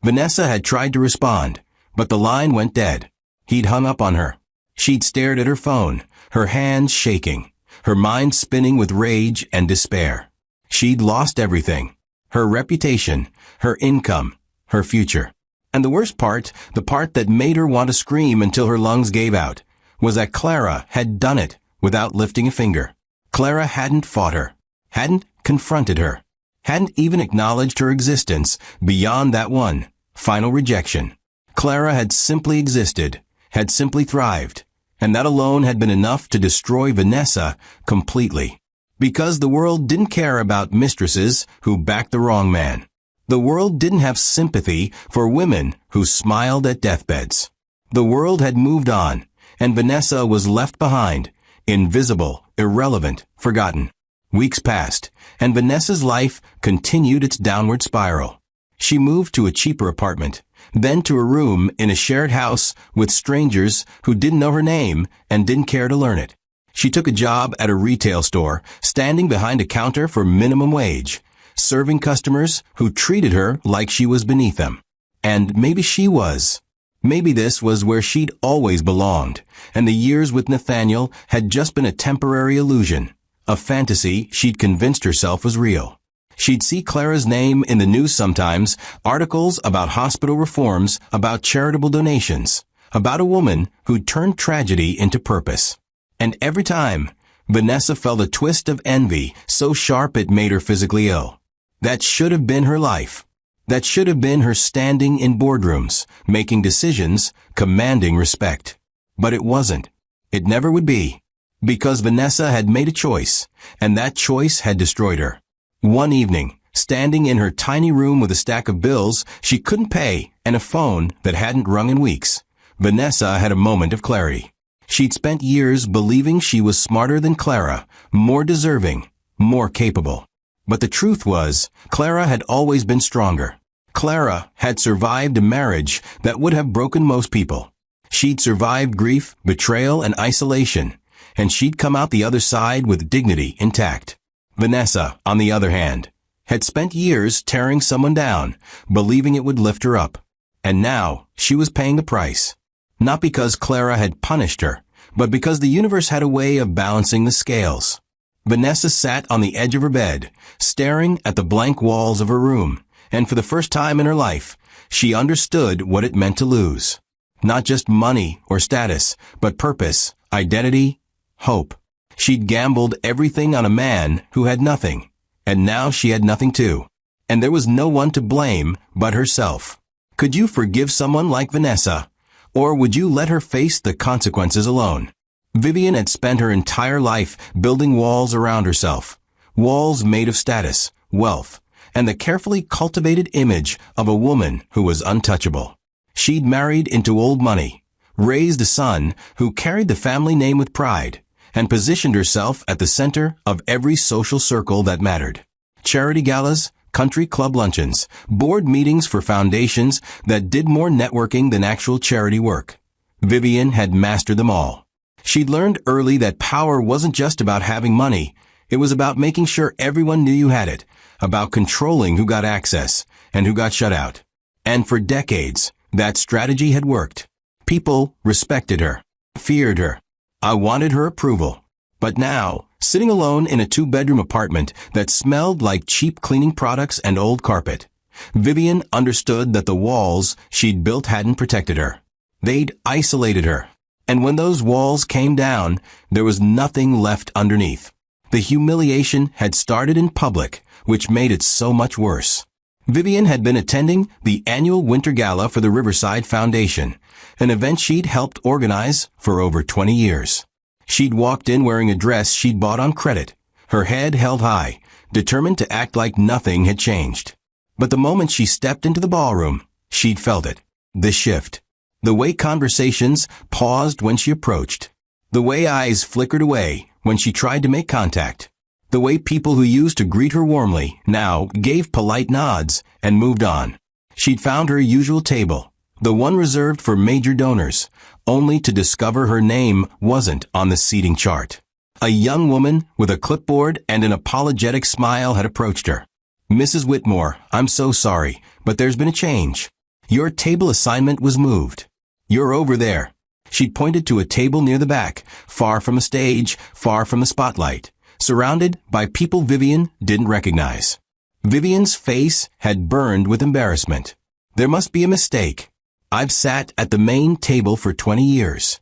Speaker 1: Vanessa had tried to respond, but the line went dead. He'd hung up on her. She'd stared at her phone, her hands shaking, her mind spinning with rage and despair. She'd lost everything. Her reputation, her income, her future. And the worst part, the part that made her want to scream until her lungs gave out, was that Clara had done it without lifting a finger. Clara hadn't fought her, hadn't confronted her, hadn't even acknowledged her existence beyond that one final rejection. Clara had simply existed, had simply thrived, and that alone had been enough to destroy Vanessa completely. Because the world didn't care about mistresses who backed the wrong man. The world didn't have sympathy for women who smiled at deathbeds. The world had moved on, and Vanessa was left behind, invisible, irrelevant, forgotten. Weeks passed, and Vanessa's life continued its downward spiral. She moved to a cheaper apartment, then to a room in a shared house with strangers who didn't know her name and didn't care to learn it. She took a job at a retail store, standing behind a counter for minimum wage, serving customers who treated her like she was beneath them. And maybe she was. Maybe this was where she'd always belonged, and the years with Nathaniel had just been a temporary illusion, a fantasy she'd convinced herself was real. She'd see Clara's name in the news sometimes, articles about hospital reforms, about charitable donations, about a woman who'd turned tragedy into purpose. And every time, Vanessa felt a twist of envy so sharp it made her physically ill. That should have been her life. That should have been her standing in boardrooms, making decisions, commanding respect. But it wasn't. It never would be. Because Vanessa had made a choice, and that choice had destroyed her. One evening, standing in her tiny room with a stack of bills she couldn't pay and a phone that hadn't rung in weeks, Vanessa had a moment of clarity. She'd spent years believing she was smarter than Clara, more deserving, more capable. But the truth was, Clara had always been stronger. Clara had survived a marriage that would have broken most people. She'd survived grief, betrayal, and isolation, and she'd come out the other side with dignity intact. Vanessa, on the other hand, had spent years tearing someone down, believing it would lift her up. And now, she was paying the price. Not because Clara had punished her, but because the universe had a way of balancing the scales. Vanessa sat on the edge of her bed, staring at the blank walls of her room, and for the first time in her life, she understood what it meant to lose. Not just money or status, but purpose, identity, hope. She'd gambled everything on a man who had nothing, and now she had nothing too. And there was no one to blame but herself. Could you forgive someone like Vanessa? Or would you let her face the consequences alone? Vivian had spent her entire life building walls around herself. Walls made of status, wealth, and the carefully cultivated image of a woman who was untouchable. She'd married into old money, raised a son who carried the family name with pride, and positioned herself at the center of every social circle that mattered. Charity galas, country club luncheons, board meetings for foundations that did more networking than actual charity work. Vivian had mastered them all. She'd learned early that power wasn't just about having money. It was about making sure everyone knew you had it, about controlling who got access and who got shut out. And for decades, that strategy had worked. People respected her, feared her. I wanted her approval. But now, sitting alone in a 2-bedroom apartment that smelled like cheap cleaning products and old carpet, Vivian understood that the walls she'd built hadn't protected her. They'd isolated her. And when those walls came down, there was nothing left underneath. The humiliation had started in public, which made it so much worse. Vivian had been attending the annual Winter Gala for the Riverside Foundation, an event she'd helped organize for over 20 years. She'd walked in wearing a dress she'd bought on credit, her head held high, determined to act like nothing had changed. But the moment she stepped into the ballroom, she'd felt it. The shift. The way conversations paused when she approached. The way eyes flickered away when she tried to make contact. The way people who used to greet her warmly now gave polite nods and moved on. She'd found her usual table, the one reserved for major donors, only to discover her name wasn't on the seating chart. A young woman with a clipboard and an apologetic smile had approached her. "Mrs. Whitmore, I'm so sorry, but there's been a change. Your table assignment was moved. You're over there." She'd pointed to a table near the back, far from the stage, far from the spotlight, surrounded by people Vivian didn't recognize. Vivian's face had burned with embarrassment. There must be a mistake. I've sat at the main table for 20 years.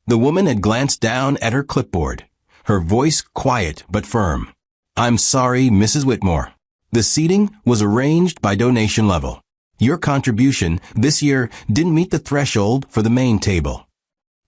Speaker 1: The woman had glanced down at her clipboard, her voice quiet but firm. "I'm sorry, Mrs. Whitmore. The seating was arranged by donation level. Your contribution this year didn't meet the threshold for the main table."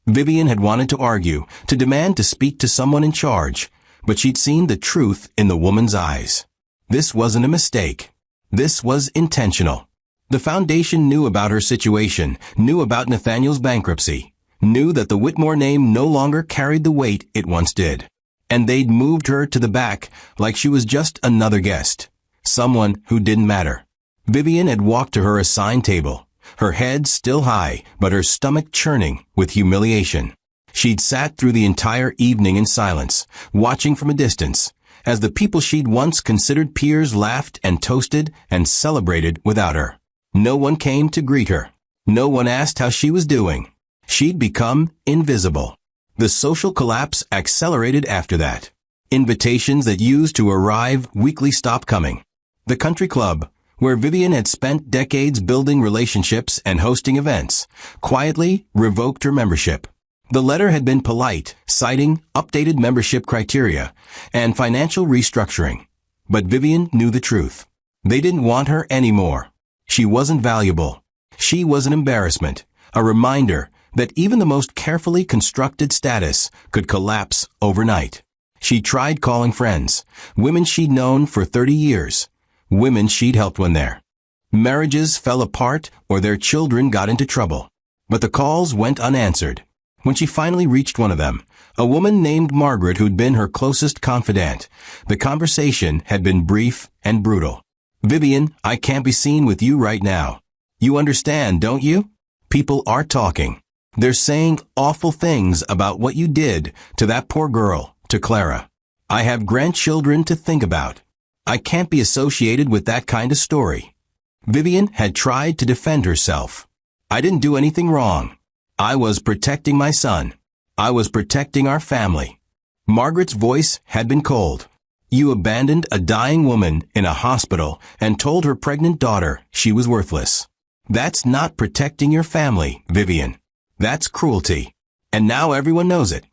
Speaker 1: Vivian had wanted to argue, to demand to speak to someone in charge, but she'd seen the truth in the woman's eyes. This wasn't a mistake. This was intentional. The foundation knew about her situation, knew about Nathaniel's bankruptcy, knew that the Whitmore name no longer carried the weight it once did. And they'd moved her to the back like she was just another guest, someone who didn't matter. Vivian had walked to her assigned table, her head still high, but her stomach churning with humiliation. She'd sat through the entire evening in silence, watching from a distance, as the people she'd once considered peers laughed and toasted and celebrated without her. No one came to greet her. No one asked how she was doing. She'd become invisible. The social collapse accelerated after that. Invitations that used to arrive weekly stopped coming. The country club, where Vivian had spent decades building relationships and hosting events, quietly revoked her membership. The letter had been polite, citing updated membership criteria and financial restructuring. But Vivian knew the truth. They didn't want her anymore. She wasn't valuable. She was an embarrassment, a reminder that even the most carefully constructed status could collapse overnight. She tried calling friends, women she'd known for 30 years, women she'd helped when there. Marriages fell apart or their children got into trouble. But the calls went unanswered. When she finally reached one of them, a woman named Margaret who'd been her closest confidant, the conversation had been brief and brutal. "Vivian, I can't be seen with you right now. You understand, don't you? People are talking. They're saying awful things about what you did to that poor girl, to Clara. I have grandchildren to think about. I can't be associated with that kind of story." Vivian had tried to defend herself. "I didn't do anything wrong. I was protecting my son. I was protecting our family." Margaret's voice had been cold. "You abandoned a dying woman in a hospital and told her pregnant daughter she was worthless. That's not protecting your family, Vivian. That's cruelty. And now everyone knows it."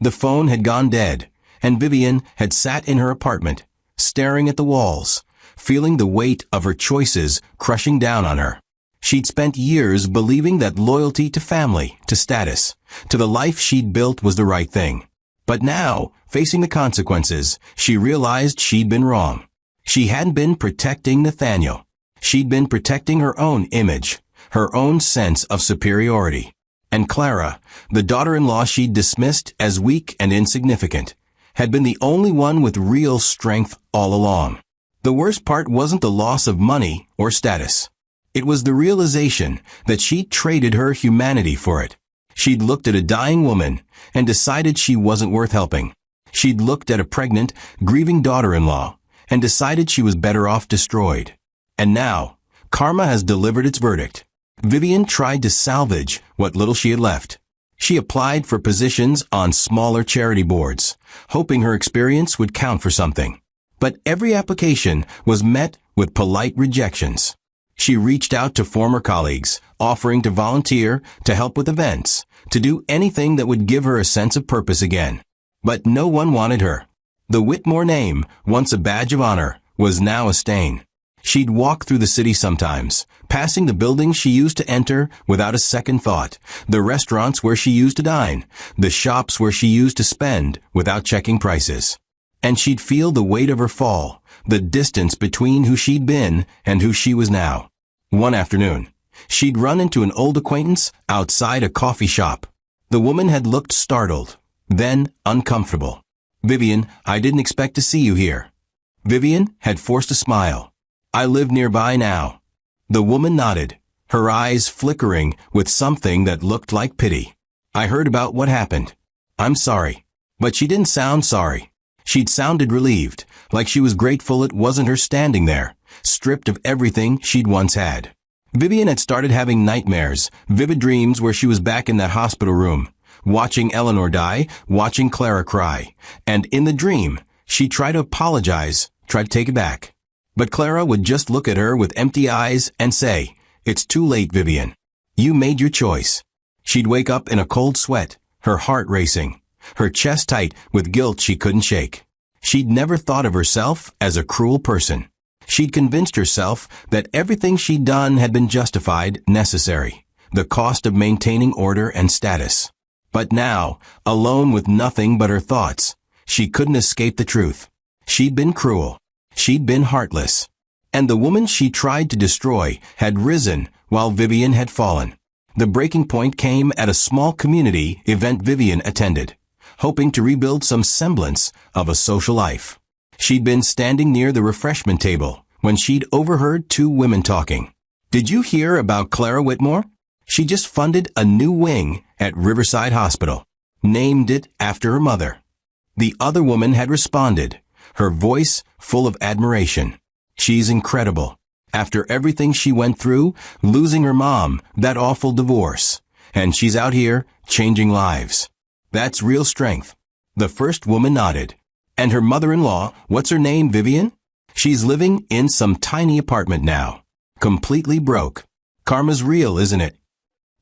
Speaker 1: The phone had gone dead, and Vivian had sat in her apartment, staring at the walls, feeling the weight of her choices crushing down on her. She'd spent years believing that loyalty to family, to status, to the life she'd built was the right thing. But now, facing the consequences, she realized she'd been wrong. She hadn't been protecting Nathaniel. She'd been protecting her own image, her own sense of superiority. And Clara, the daughter-in-law she'd dismissed as weak and insignificant, had been the only one with real strength all along. The worst part wasn't the loss of money or status. It was the realization that she'd traded her humanity for it. She'd looked at a dying woman and decided she wasn't worth helping. She'd looked at a pregnant, grieving daughter-in-law and decided she was better off destroyed. And now, karma has delivered its verdict. Vivian tried to salvage what little she had left. She applied for positions on smaller charity boards, hoping her experience would count for something. But every application was met with polite rejections. She reached out to former colleagues, offering to volunteer, to help with events, to do anything that would give her a sense of purpose again. But no one wanted her. The Whitmore name, once a badge of honor, was now a stain. She'd walk through the city sometimes, passing the buildings she used to enter without a second thought, the restaurants where she used to dine, the shops where she used to spend without checking prices. And she'd feel the weight of her fall, the distance between who she'd been and who she was now. One afternoon, she'd run into an old acquaintance outside a coffee shop. The woman had looked startled, then uncomfortable. "Vivian, I didn't expect to see you here." Vivian had forced a smile. "I live nearby now." The woman nodded, her eyes flickering with something that looked like pity. "I heard about what happened. I'm sorry." But she didn't sound sorry. She'd sounded relieved, like she was grateful it wasn't her standing there, stripped of everything she'd once had. Vivian had started having nightmares, vivid dreams where she was back in that hospital room, watching Eleanor die, watching Clara cry. And in the dream, she'd try to apologize, try to take it back. But Clara would just look at her with empty eyes and say, "It's too late, Vivian. You made your choice." She'd wake up in a cold sweat, her heart racing, her chest tight with guilt she couldn't shake. She'd never thought of herself as a cruel person. She'd convinced herself that everything she'd done had been justified, necessary, the cost of maintaining order and status. But now, alone with nothing but her thoughts, she couldn't escape the truth. She'd been cruel. She'd been heartless. And the woman she tried to destroy had risen while Vivian had fallen. The breaking point came at a small community event Vivian attended, hoping to rebuild some semblance of a social life. She'd been standing near the refreshment table when she'd overheard two women talking. "Did you hear about Clara Whitmore? She just funded a new wing at Riverside Hospital, named it after her mother." The other woman had responded, her voice full of admiration. "She's incredible. After everything she went through, losing her mom, that awful divorce, and she's out here changing lives. That's real strength." The first woman nodded. "And her mother-in-law, what's her name, Vivian? She's living in some tiny apartment now. Completely broke. Karma's real, isn't it?"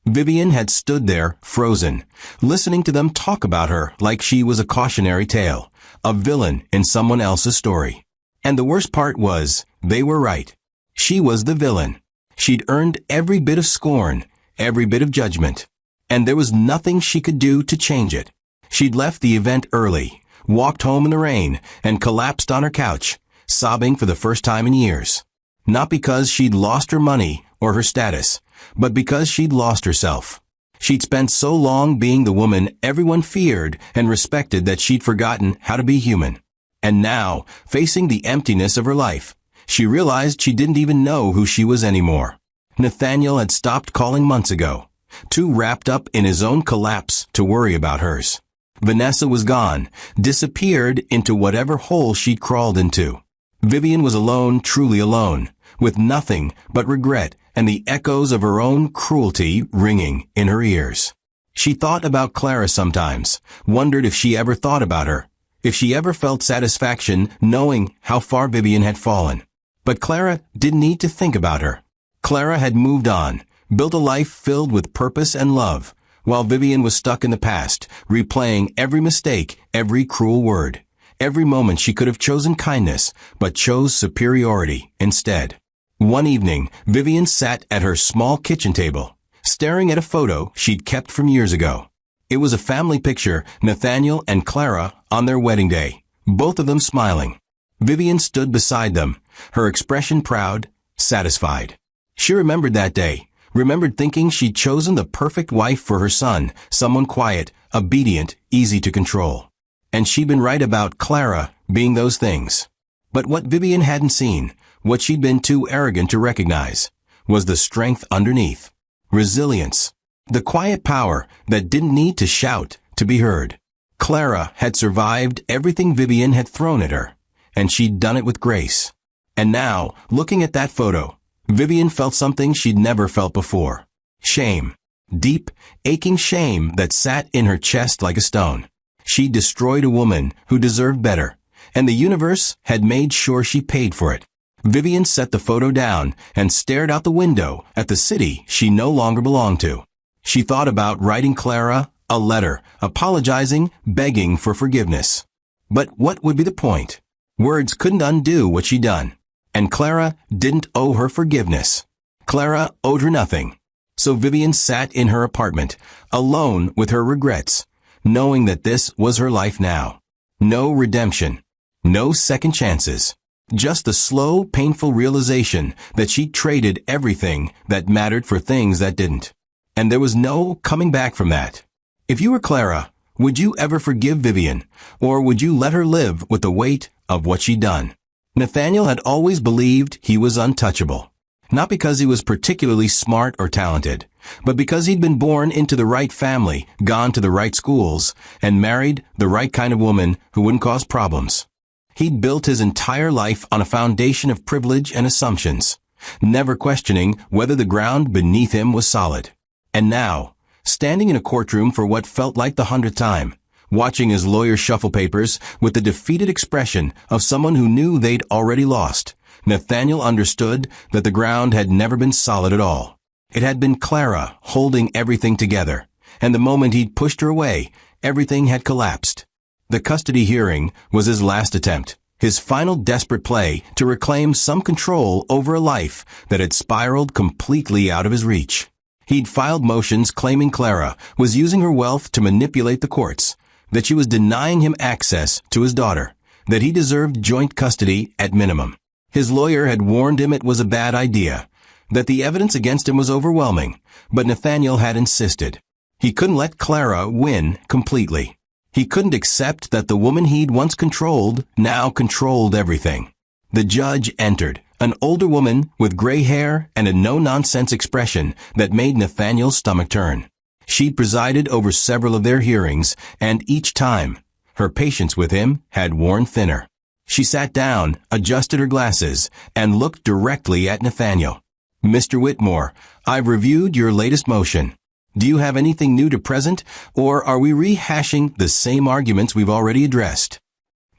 Speaker 1: Vivian had stood there, frozen, listening to them talk about her like she was a cautionary tale, a villain in someone else's story. And the worst part was, they were right. She was the villain. She'd earned every bit of scorn, every bit of judgment. And there was nothing she could do to change it. She'd left the event early, walked home in the rain, and collapsed on her couch, sobbing for the first time in years. Not because she'd lost her money or her status, but because she'd lost herself. She'd spent so long being the woman everyone feared and respected that she'd forgotten how to be human. And now, facing the emptiness of her life, she realized she didn't even know who she was anymore. Nathaniel had stopped calling months ago, too wrapped up in his own collapse to worry about hers. Vanessa was gone, disappeared into whatever hole she'd crawled into. Vivian was alone, truly alone, with nothing but regret and the echoes of her own cruelty ringing in her ears. She thought about Clara sometimes, wondered if she ever thought about her, if she ever felt satisfaction knowing how far Vivian had fallen. But Clara didn't need to think about her. Clara had moved on, built a life filled with purpose and love, while Vivian was stuck in the past, replaying every mistake, every cruel word. Every moment she could have chosen kindness, but chose superiority instead. One evening, Vivian sat at her small kitchen table, staring at a photo she'd kept from years ago. It was a family picture, Nathaniel and Clara on their wedding day, both of them smiling. Vivian stood beside them, her expression proud, satisfied. She remembered that day, remembered thinking she'd chosen the perfect wife for her son, someone quiet, obedient, easy to control. And she'd been right about Clara being those things. But what Vivian hadn't seen, what she'd been too arrogant to recognize, was the strength underneath. Resilience. The quiet power that didn't need to shout to be heard. Clara had survived everything Vivian had thrown at her, and she'd done it with grace. And now, looking at that photo, Vivian felt something she'd never felt before. Shame. Deep, aching shame that sat in her chest like a stone. She'd destroyed a woman who deserved better, and the universe had made sure she paid for it. Vivian set the photo down and stared out the window at the city she no longer belonged to. She thought about writing Clara a letter, apologizing, begging for forgiveness. But what would be the point? Words couldn't undo what she'd done. And Clara didn't owe her forgiveness. Clara owed her nothing. So Vivian sat in her apartment, alone with her regrets, knowing that this was her life now. No redemption. No second chances. Just the slow, painful realization that she traded everything that mattered for things that didn't. And there was no coming back from that. If you were Clara, would you ever forgive Vivian, or would you let her live with the weight of what she'd done? Nathaniel had always believed he was untouchable. Not because he was particularly smart or talented, but because he'd been born into the right family, gone to the right schools, and married the right kind of woman who wouldn't cause problems. He'd built his entire life on a foundation of privilege and assumptions, never questioning whether the ground beneath him was solid. And now, standing in a courtroom for what felt like the 100th time, watching his lawyer shuffle papers with the defeated expression of someone who knew they'd already lost, Nathaniel understood that the ground had never been solid at all. It had been Clara holding everything together, and the moment he'd pushed her away, everything had collapsed. The custody hearing was his last attempt, his final desperate play to reclaim some control over a life that had spiraled completely out of his reach. He'd filed motions claiming Clara was using her wealth to manipulate the courts, that she was denying him access to his daughter, that he deserved joint custody at minimum. His lawyer had warned him it was a bad idea, that the evidence against him was overwhelming, but Nathaniel had insisted. He couldn't let Clara win completely. He couldn't accept that the woman he'd once controlled now controlled everything. The judge entered, an older woman with gray hair and a no-nonsense expression that made Nathaniel's stomach turn. She'd presided over several of their hearings, and each time, her patience with him had worn thinner. She sat down, adjusted her glasses, and looked directly at Nathaniel. "Mr. Whitmore, I've reviewed your latest motion. Do you have anything new to present, or are we rehashing the same arguments we've already addressed?"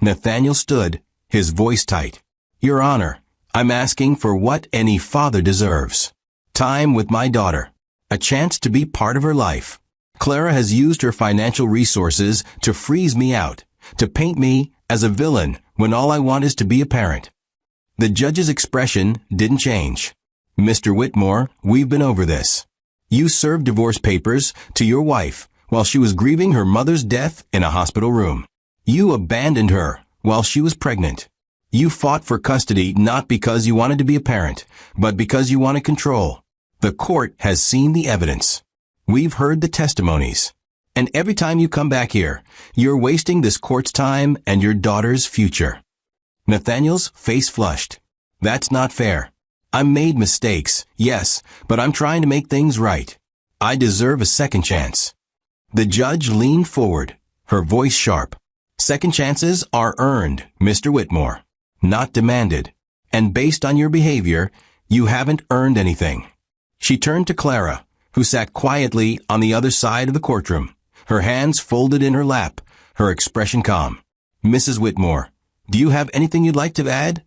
Speaker 1: Nathaniel stood, his voice tight. "Your Honor, I'm asking for what any father deserves. Time with my daughter. A chance to be part of her life. Clara has used her financial resources to freeze me out, to paint me as a villain when all I want is to be a parent." The judge's expression didn't change. "Mr. Whitmore, we've been over this. You served divorce papers to your wife while she was grieving her mother's death in a hospital room. You abandoned her while she was pregnant. You fought for custody not because you wanted to be a parent, but because you wanted control. The court has seen the evidence. We've heard the testimonies. And every time you come back here, you're wasting this court's time and your daughter's future." Nathaniel's face flushed. "That's not fair. I made mistakes, yes, but I'm trying to make things right. I deserve a second chance." The judge leaned forward, her voice sharp. "Second chances are earned, Mr. Whitmore, not demanded. And based on your behavior, you haven't earned anything." She turned to Clara, who sat quietly on the other side of the courtroom, her hands folded in her lap, her expression calm. "Mrs. Whitmore, do you have anything you'd like to add?"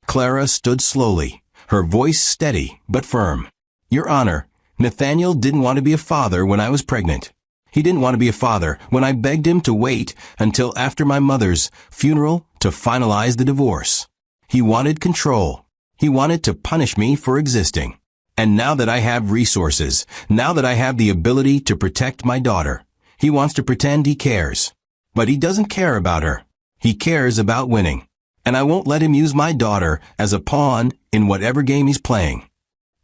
Speaker 1: Clara stood slowly, her voice steady but firm. "Your Honor, Nathaniel didn't want to be a father when I was pregnant. He didn't want to be a father when I begged him to wait until after my mother's funeral to finalize the divorce. He wanted control. He wanted to punish me for existing. And now that I have resources, now that I have the ability to protect my daughter, he wants to pretend he cares. But he doesn't care about her. He cares about winning. And I won't let him use my daughter as a pawn in whatever game he's playing."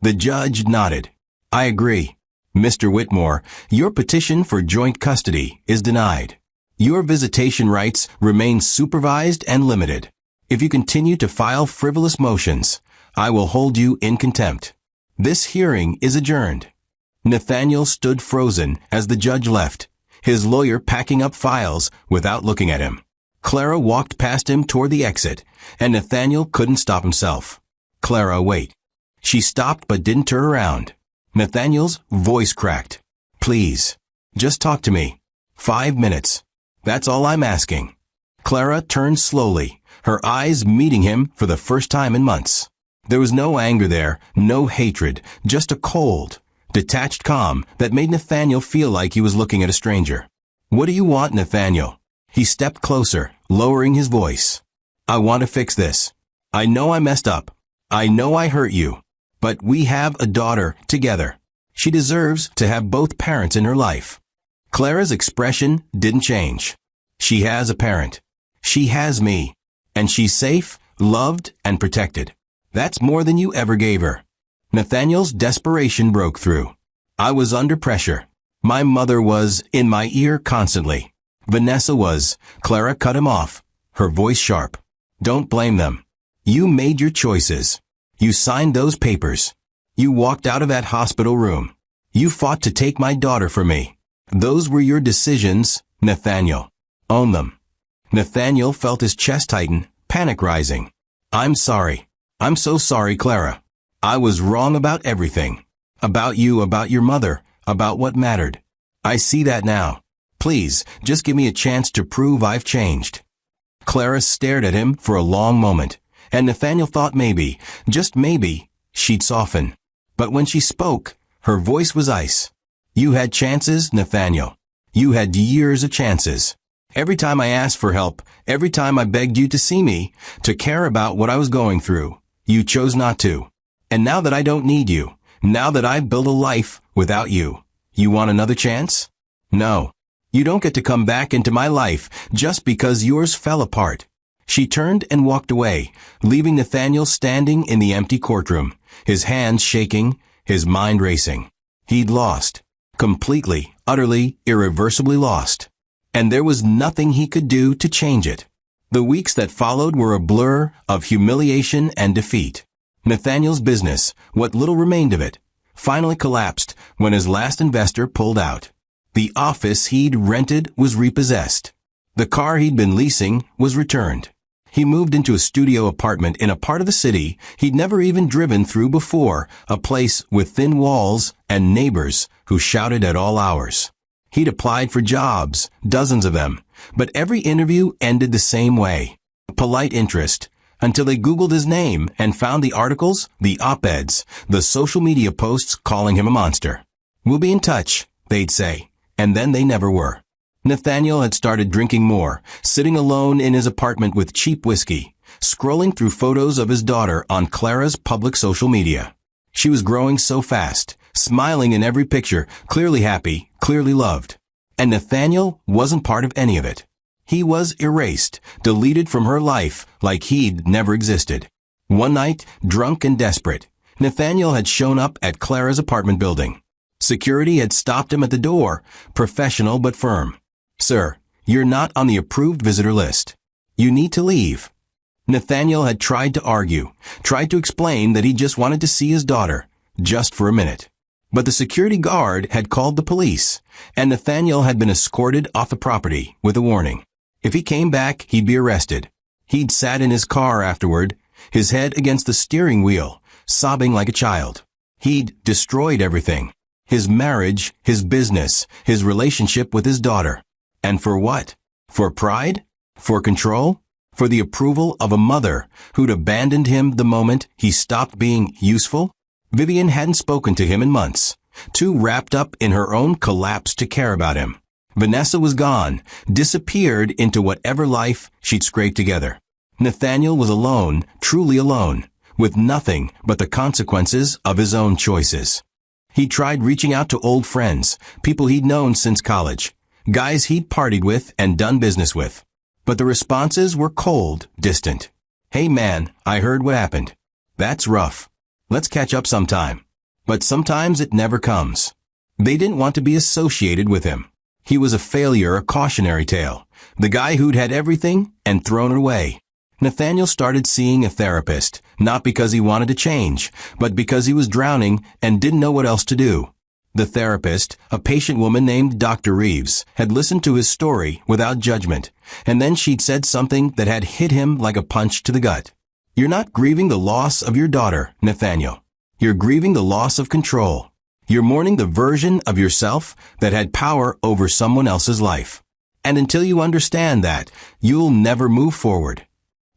Speaker 1: The judge nodded. "I agree. Mr. Whitmore, your petition for joint custody is denied. Your visitation rights remain supervised and limited. If you continue to file frivolous motions, I will hold you in contempt. This hearing is adjourned." Nathaniel stood frozen as the judge left, his lawyer packing up files without looking at him. Clara walked past him toward the exit, and Nathaniel couldn't stop himself. "Clara, wait." She stopped but didn't turn around. Nathaniel's voice cracked. "Please, just talk to me. 5 minutes. That's all I'm asking." Clara turned slowly, her eyes meeting him for the first time in months. There was no anger there, no hatred, just a cold, detached calm that made Nathaniel feel like he was looking at a stranger. "What do you want, Nathaniel?" He stepped closer, lowering his voice. "I want to fix this. I know I messed up. I know I hurt you. But we have a daughter together. She deserves to have both parents in her life." Clara's expression didn't change. She has a parent. She has me. And she's safe, loved, and protected. That's more than you ever gave her. Nathaniel's desperation broke through. "I was under pressure. My mother was in my ear constantly. Vanessa was." Clara cut him off, her voice sharp. "Don't blame them. You made your choices. You signed those papers. You walked out of that hospital room. You fought to take my daughter from me. Those were your decisions, Nathaniel. Own them." Nathaniel felt his chest tighten, panic rising. "I'm sorry. I'm so sorry, Clara. I was wrong about everything. About you, about your mother, about what mattered. I see that now. Please, just give me a chance to prove I've changed." Clara stared at him for a long moment, and Nathaniel thought maybe, just maybe, she'd soften. But when she spoke, her voice was ice. "You had chances, Nathaniel. You had years of chances. Every time I asked for help, every time I begged you to see me, to care about what I was going through, you chose not to. And now that I don't need you, now that I've built a life without you, you want another chance? No. You don't get to come back into my life just because yours fell apart." She turned and walked away, leaving Nathaniel standing in the empty courtroom, his hands shaking, his mind racing. He'd lost. Completely, utterly, irreversibly lost. And there was nothing he could do to change it. The weeks that followed were a blur of humiliation and defeat. Nathaniel's business, what little remained of it, finally collapsed when his last investor pulled out. The office he'd rented was repossessed. The car he'd been leasing was returned. He moved into a studio apartment in a part of the city he'd never even driven through before, a place with thin walls and neighbors who shouted at all hours. He'd applied for jobs, dozens of them, but every interview ended the same way. Polite interest, until they Googled his name and found the articles, the op-eds, the social media posts calling him a monster. "We'll be in touch," they'd say, and then they never were. Nathaniel had started drinking more, sitting alone in his apartment with cheap whiskey, scrolling through photos of his daughter on Clara's public social media. She was growing so fast, smiling in every picture, clearly happy, clearly loved. And Nathaniel wasn't part of any of it. He was erased, deleted from her life like he'd never existed. One night, drunk and desperate, Nathaniel had shown up at Clara's apartment building. Security had stopped him at the door, professional but firm. "Sir, you're not on the approved visitor list. You need to leave." Nathaniel had tried to argue, tried to explain that he just wanted to see his daughter, just for a minute. But the security guard had called the police, and Nathaniel had been escorted off the property with a warning. If he came back, he'd be arrested. He'd sat in his car afterward, his head against the steering wheel, sobbing like a child. He'd destroyed everything. His marriage, his business, his relationship with his daughter. And for what? For pride? For control? For the approval of a mother who'd abandoned him the moment he stopped being useful? Vivian hadn't spoken to him in months, too wrapped up in her own collapse to care about him. Vanessa was gone, disappeared into whatever life she'd scraped together. Nathaniel was alone, truly alone, with nothing but the consequences of his own choices. He tried reaching out to old friends, people he'd known since college, guys he'd partied with and done business with. But the responses were cold, distant. "Hey man, I heard what happened. That's rough. Let's catch up sometime." But sometimes it never comes. They didn't want to be associated with him. He was a failure, a cautionary tale. The guy who'd had everything and thrown it away. Nathaniel started seeing a therapist, not because he wanted to change, but because he was drowning and didn't know what else to do. The therapist, a patient woman named Dr. Reeves, had listened to his story without judgment, and then she'd said something that had hit him like a punch to the gut. "You're not grieving the loss of your daughter, Nathaniel. You're grieving the loss of control. You're mourning the version of yourself that had power over someone else's life. And until you understand that, you'll never move forward."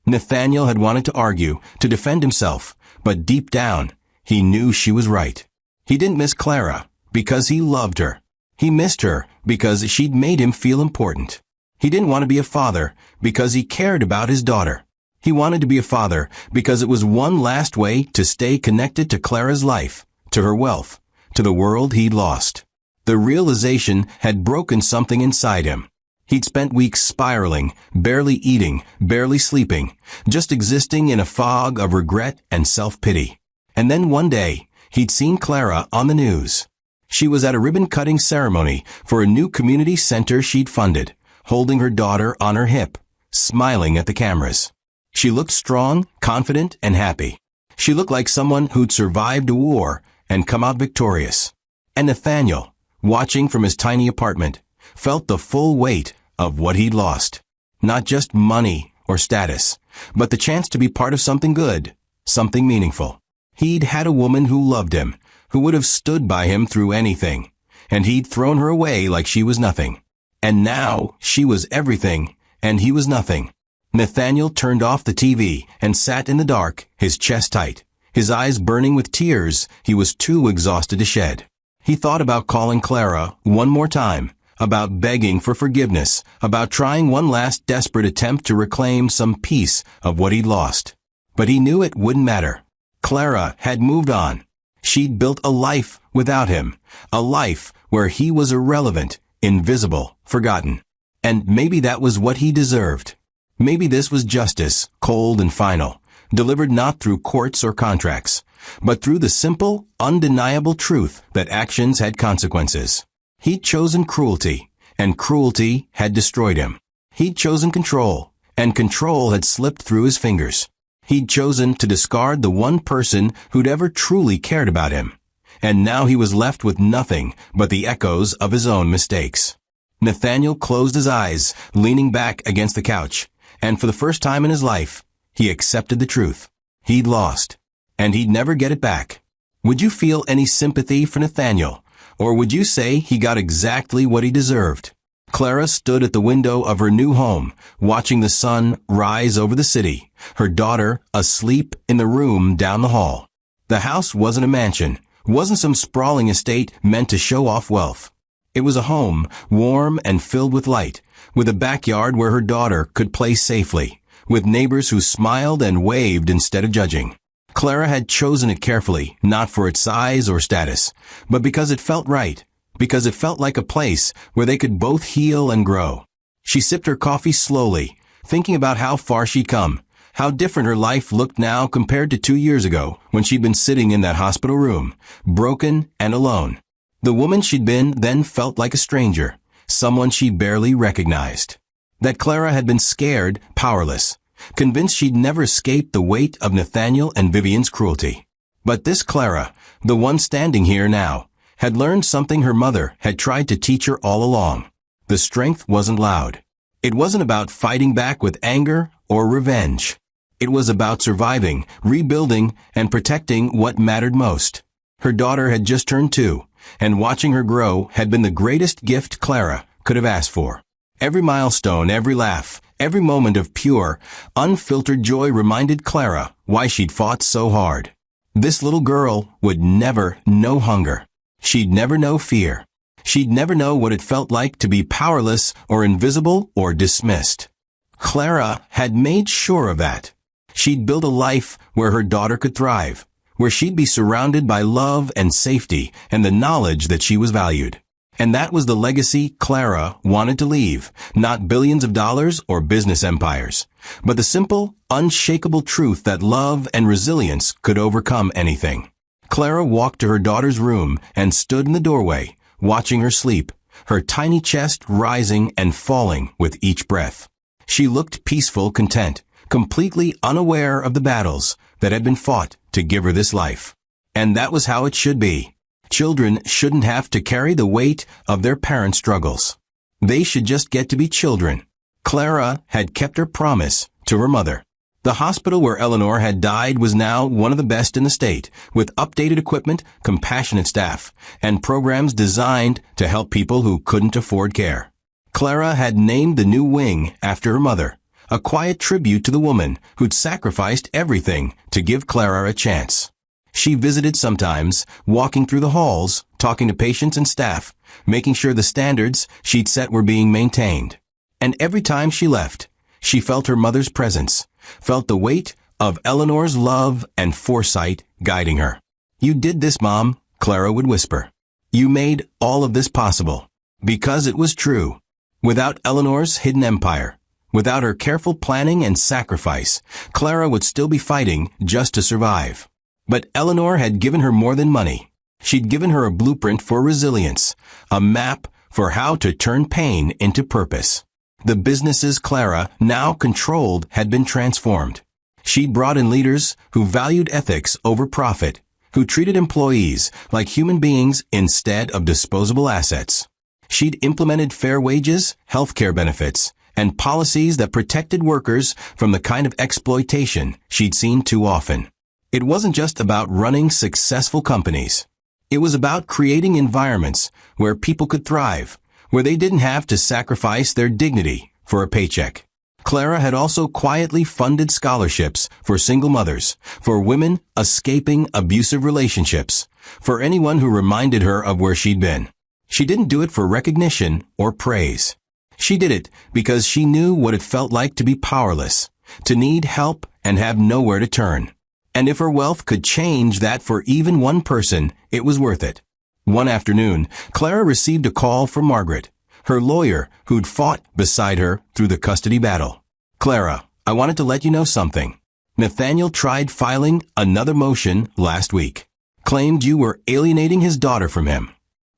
Speaker 1: Nathaniel had wanted to argue, to defend himself, but deep down, he knew she was right. He didn't miss Clara because he loved her. He missed her because she'd made him feel important. He didn't want to be a father because he cared about his daughter. He wanted to be a father because it was one last way to stay connected to Clara's life, to her wealth, to the world he'd lost. The realization had broken something inside him. He'd spent weeks spiraling, barely eating, barely sleeping, just existing in a fog of regret and self-pity. And then one day, he'd seen Clara on the news. She was at a ribbon-cutting ceremony for a new community center she'd funded, holding her daughter on her hip, smiling at the cameras. She looked strong, confident, and happy. She looked like someone who'd survived a war and come out victorious. And Nathaniel, watching from his tiny apartment, felt the full weight of what he'd lost. Not just money or status, but the chance to be part of something good, something meaningful. He'd had a woman who loved him, who would have stood by him through anything, and he'd thrown her away like she was nothing. And now she was everything, and he was nothing. Nathaniel turned off the TV and sat in the dark, his chest tight, his eyes burning with tears he was too exhausted to shed. He thought about calling Clara one more time, about begging for forgiveness, about trying one last desperate attempt to reclaim some piece of what he'd lost. But he knew it wouldn't matter. Clara had moved on. She'd built a life without him, a life where he was irrelevant, invisible, forgotten. And maybe that was what he deserved. Maybe this was justice, cold and final, delivered not through courts or contracts, but through the simple, undeniable truth that actions had consequences. He'd chosen cruelty, and cruelty had destroyed him. He'd chosen control, and control had slipped through his fingers. He'd chosen to discard the one person who'd ever truly cared about him, and now he was left with nothing but the echoes of his own mistakes. Nathaniel closed his eyes, leaning back against the couch, and for the first time in his life, he accepted the truth. He'd lost, and he'd never get it back. Would you feel any sympathy for Nathaniel, or would you say he got exactly what he deserved? Clara stood at the window of her new home, watching the sun rise over the city, her daughter asleep in the room down the hall. The house wasn't a mansion, wasn't some sprawling estate meant to show off wealth. It was a home, warm and filled with light, with a backyard where her daughter could play safely, with neighbors who smiled and waved instead of judging. Clara had chosen it carefully, not for its size or status, but because it felt right, because it felt like a place where they could both heal and grow. She sipped her coffee slowly, thinking about how far she'd come, how different her life looked now compared to 2 years ago when she'd been sitting in that hospital room, broken and alone. The woman she'd been then felt like a stranger, someone she barely recognized. That Clara had been scared, powerless, convinced she'd never escape the weight of Nathaniel and Vivian's cruelty. But this Clara, the one standing here now, had learned something her mother had tried to teach her all along. The strength wasn't loud. It wasn't about fighting back with anger or revenge. It was about surviving, rebuilding, and protecting what mattered most. Her daughter had just turned 2, and watching her grow had been the greatest gift Clara could have asked for. Every milestone, every laugh, every moment of pure, unfiltered joy reminded Clara why she'd fought so hard. This little girl would never know hunger. She'd never know fear. She'd never know what it felt like to be powerless or invisible or dismissed. Clara had made sure of that. She'd build a life where her daughter could thrive, where she'd be surrounded by love and safety and the knowledge that she was valued. And that was the legacy Clara wanted to leave, not billions of dollars or business empires, but the simple, unshakable truth that love and resilience could overcome anything. Clara walked to her daughter's room and stood in the doorway, watching her sleep, her tiny chest rising and falling with each breath. She looked peaceful, content, completely unaware of the battles that had been fought to give her this life. And that was how it should be. Children shouldn't have to carry the weight of their parents' struggles. They should just get to be children. Clara had kept her promise to her mother. The hospital where Eleanor had died was now one of the best in the state, with updated equipment, compassionate staff, and programs designed to help people who couldn't afford care. Clara had named the new wing after her mother, a quiet tribute to the woman who'd sacrificed everything to give Clara a chance. She visited sometimes, walking through the halls, talking to patients and staff, making sure the standards she'd set were being maintained. And every time she left, she felt her mother's presence, felt the weight of Eleanor's love and foresight guiding her. "You did this, Mom," Clara would whisper. "You made all of this possible." Because it was true. Without Eleanor's hidden empire, without her careful planning and sacrifice, Clara would still be fighting just to survive. But Eleanor had given her more than money. She'd given her a blueprint for resilience, a map for how to turn pain into purpose. The businesses Clara now controlled had been transformed. She'd brought in leaders who valued ethics over profit, who treated employees like human beings instead of disposable assets. She'd implemented fair wages, healthcare benefits, and policies that protected workers from the kind of exploitation she'd seen too often. It wasn't just about running successful companies. It was about creating environments where people could thrive, where they didn't have to sacrifice their dignity for a paycheck. Clara had also quietly funded scholarships for single mothers, for women escaping abusive relationships, for anyone who reminded her of where she'd been. She didn't do it for recognition or praise. She did it because she knew what it felt like to be powerless, to need help and have nowhere to turn. And if her wealth could change that for even one person, it was worth it. One afternoon, Clara received a call from Margaret, her lawyer who'd fought beside her through the custody battle. Clara, I wanted to let you know something. Nathaniel tried filing another motion last week. Claimed you were alienating his daughter from him.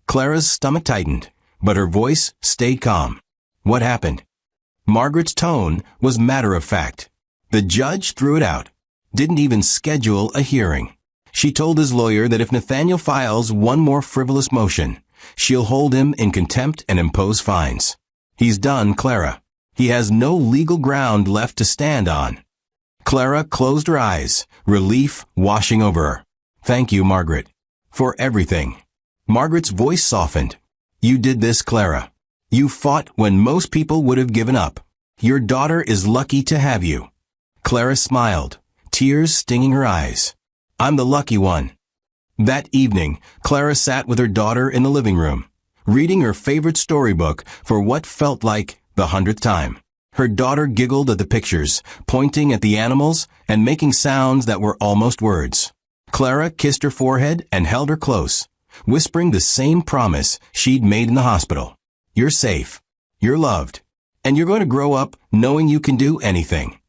Speaker 1: Clara's stomach tightened, but her voice stayed calm. What happened? Margaret's tone was matter-of-fact. The judge threw it out. Didn't even schedule a hearing. She told his lawyer that if Nathaniel files one more frivolous motion, she'll hold him in contempt and impose fines. He's done, Clara. He has no legal ground left to stand on. Clara closed her eyes, relief washing over her. Thank you, Margaret, for everything. Margaret's voice softened. You did this, Clara. You fought when most people would have given up. Your daughter is lucky to have you. Clara smiled, tears stinging her eyes. I'm the lucky one. That evening, Clara sat with her daughter in the living room, reading her favorite storybook for what felt like the 100th time. Her daughter giggled at the pictures, pointing at the animals and making sounds that were almost words. Clara kissed her forehead and held her close, whispering the same promise she'd made in the hospital. You're safe, you're loved, and you're going to grow up knowing you can do anything.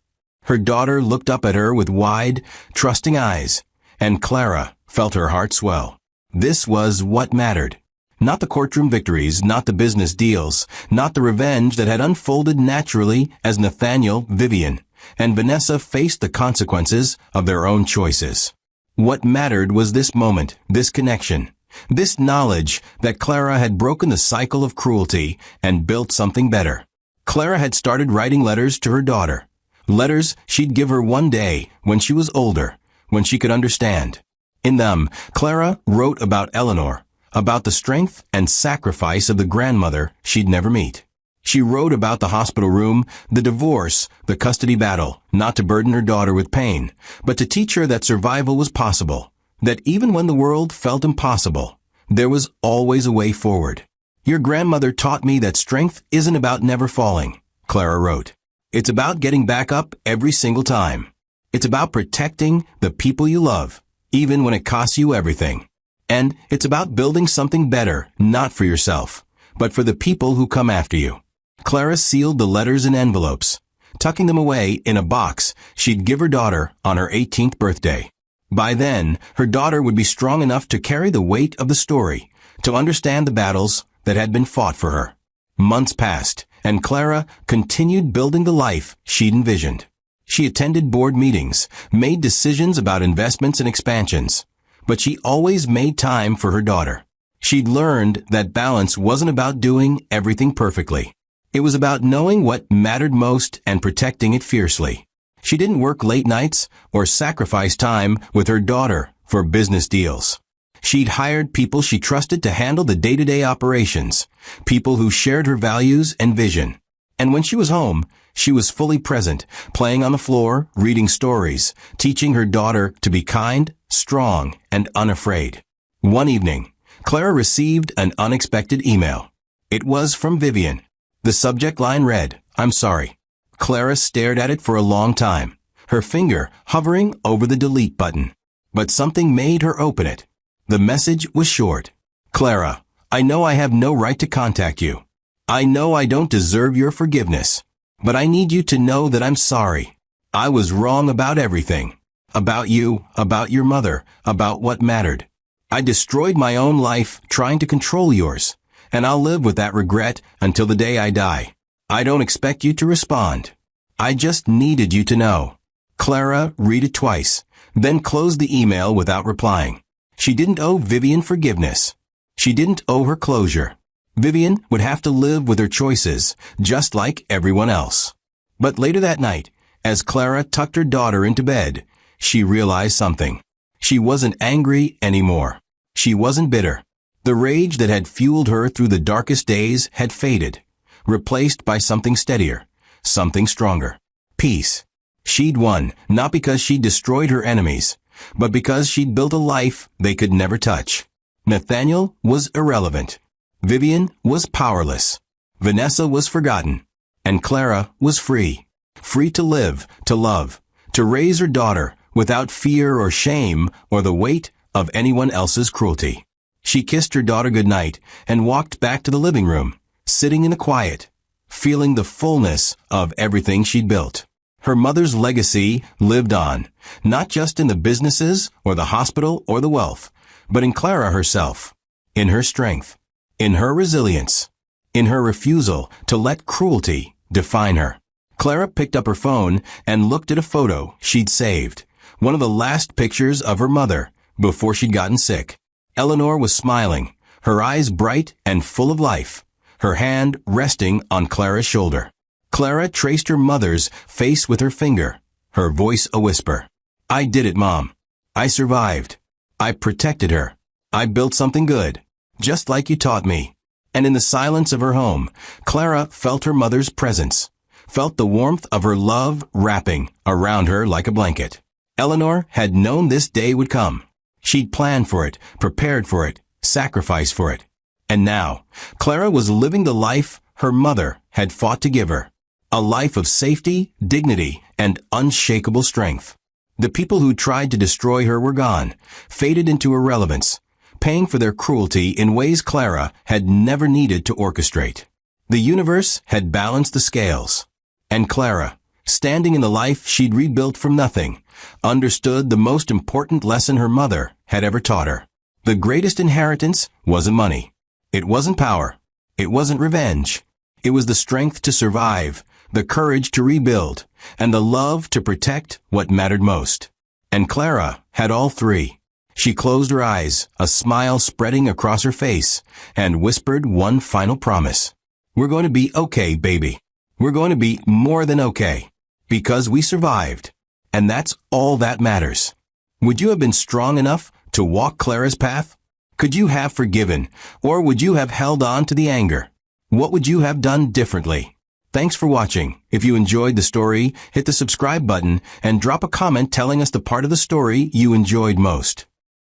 Speaker 1: Her daughter looked up at her with wide, trusting eyes, and Clara felt her heart swell. This was what mattered. Not the courtroom victories, not the business deals, not the revenge that had unfolded naturally as Nathaniel, Vivian, and Vanessa faced the consequences of their own choices. What mattered was this moment, this connection, this knowledge that Clara had broken the cycle of cruelty and built something better. Clara had started writing letters to her daughter, letters she'd give her one day when she was older, when she could understand. In them, Clara wrote about Eleanor, about the strength and sacrifice of the grandmother she'd never meet. She wrote about the hospital room, the divorce, the custody battle, not to burden her daughter with pain, but to teach her that survival was possible, that even when the world felt impossible, there was always a way forward. Your grandmother taught me that strength isn't about never falling, Clara wrote. It's about getting back up every single time. It's about protecting the people you love, even when it costs you everything. And it's about building something better, not for yourself, but for the people who come after you. Clara sealed the letters in envelopes, tucking them away in a box she'd give her daughter on her 18th birthday. By then, her daughter would be strong enough to carry the weight of the story, to understand the battles that had been fought for her. Months passed, and Clara continued building the life she'd envisioned. She attended board meetings, made decisions about investments and expansions, but she always made time for her daughter. She'd learned that balance wasn't about doing everything perfectly. It was about knowing what mattered most and protecting it fiercely. She didn't work late nights or sacrifice time with her daughter for business deals. She'd hired people she trusted to handle the day-to-day operations, people who shared her values and vision. And when she was home, she was fully present, playing on the floor, reading stories, teaching her daughter to be kind, strong, and unafraid. One evening, Clara received an unexpected email. It was from Vivian. The subject line read, "I'm sorry." Clara stared at it for a long time, her finger hovering over the delete button. But something made her open it. The message was short. "Clara, I know I have no right to contact you. I know I don't deserve your forgiveness, but I need you to know that I'm sorry. I was wrong about everything. About you, about your mother, about what mattered. I destroyed my own life trying to control yours, and I'll live with that regret until the day I die. I don't expect you to respond. I just needed you to know." Clara read it twice, then closed the email without replying. She didn't owe Vivian forgiveness. She didn't owe her closure. Vivian would have to live with her choices, just like everyone else. But later that night, as Clara tucked her daughter into bed, she realized something. She wasn't angry anymore. She wasn't bitter. The rage that had fueled her through the darkest days had faded, replaced by something steadier, something stronger. Peace. She'd won, not because she'd destroyed her enemies, but because she'd built a life they could never touch. Nathaniel was irrelevant. Vivian was powerless. Vanessa was forgotten. And Clara was free. Free to live, to love, to raise her daughter without fear or shame or the weight of anyone else's cruelty. She kissed her daughter goodnight and walked back to the living room, sitting in the quiet, feeling the fullness of everything she'd built. Her mother's legacy lived on, not just in the businesses or the hospital or the wealth, but in Clara herself, in her strength, in her resilience, in her refusal to let cruelty define her. Clara picked up her phone and looked at a photo she'd saved, one of the last pictures of her mother before she'd gotten sick. Eleanor was smiling, her eyes bright and full of life, her hand resting on Clara's shoulder. Clara traced her mother's face with her finger, her voice a whisper. "I did it, Mom. I survived. I protected her. I built something good, just like you taught me." And in the silence of her home, Clara felt her mother's presence, felt the warmth of her love wrapping around her like a blanket. Eleanor had known this day would come. She'd planned for it, prepared for it, sacrificed for it. And now, Clara was living the life her mother had fought to give her. A life of safety, dignity, and unshakable strength. The people who tried to destroy her were gone, faded into irrelevance, paying for their cruelty in ways Clara had never needed to orchestrate. The universe had balanced the scales. And Clara, standing in the life she'd rebuilt from nothing, understood the most important lesson her mother had ever taught her. The greatest inheritance wasn't money. It wasn't power. It wasn't revenge. It was the strength to survive, the courage to rebuild, and the love to protect what mattered most. And Clara had all three. She closed her eyes, a smile spreading across her face, and whispered one final promise. "We're going to be okay, baby. We're going to be more than okay. Because we survived. And that's all that matters." Would you have been strong enough to walk Clara's path? Could you have forgiven, or would you have held on to the anger? What would you have done differently? Thanks for watching. If you enjoyed the story, hit the subscribe button and drop a comment telling us the part of the story you enjoyed most.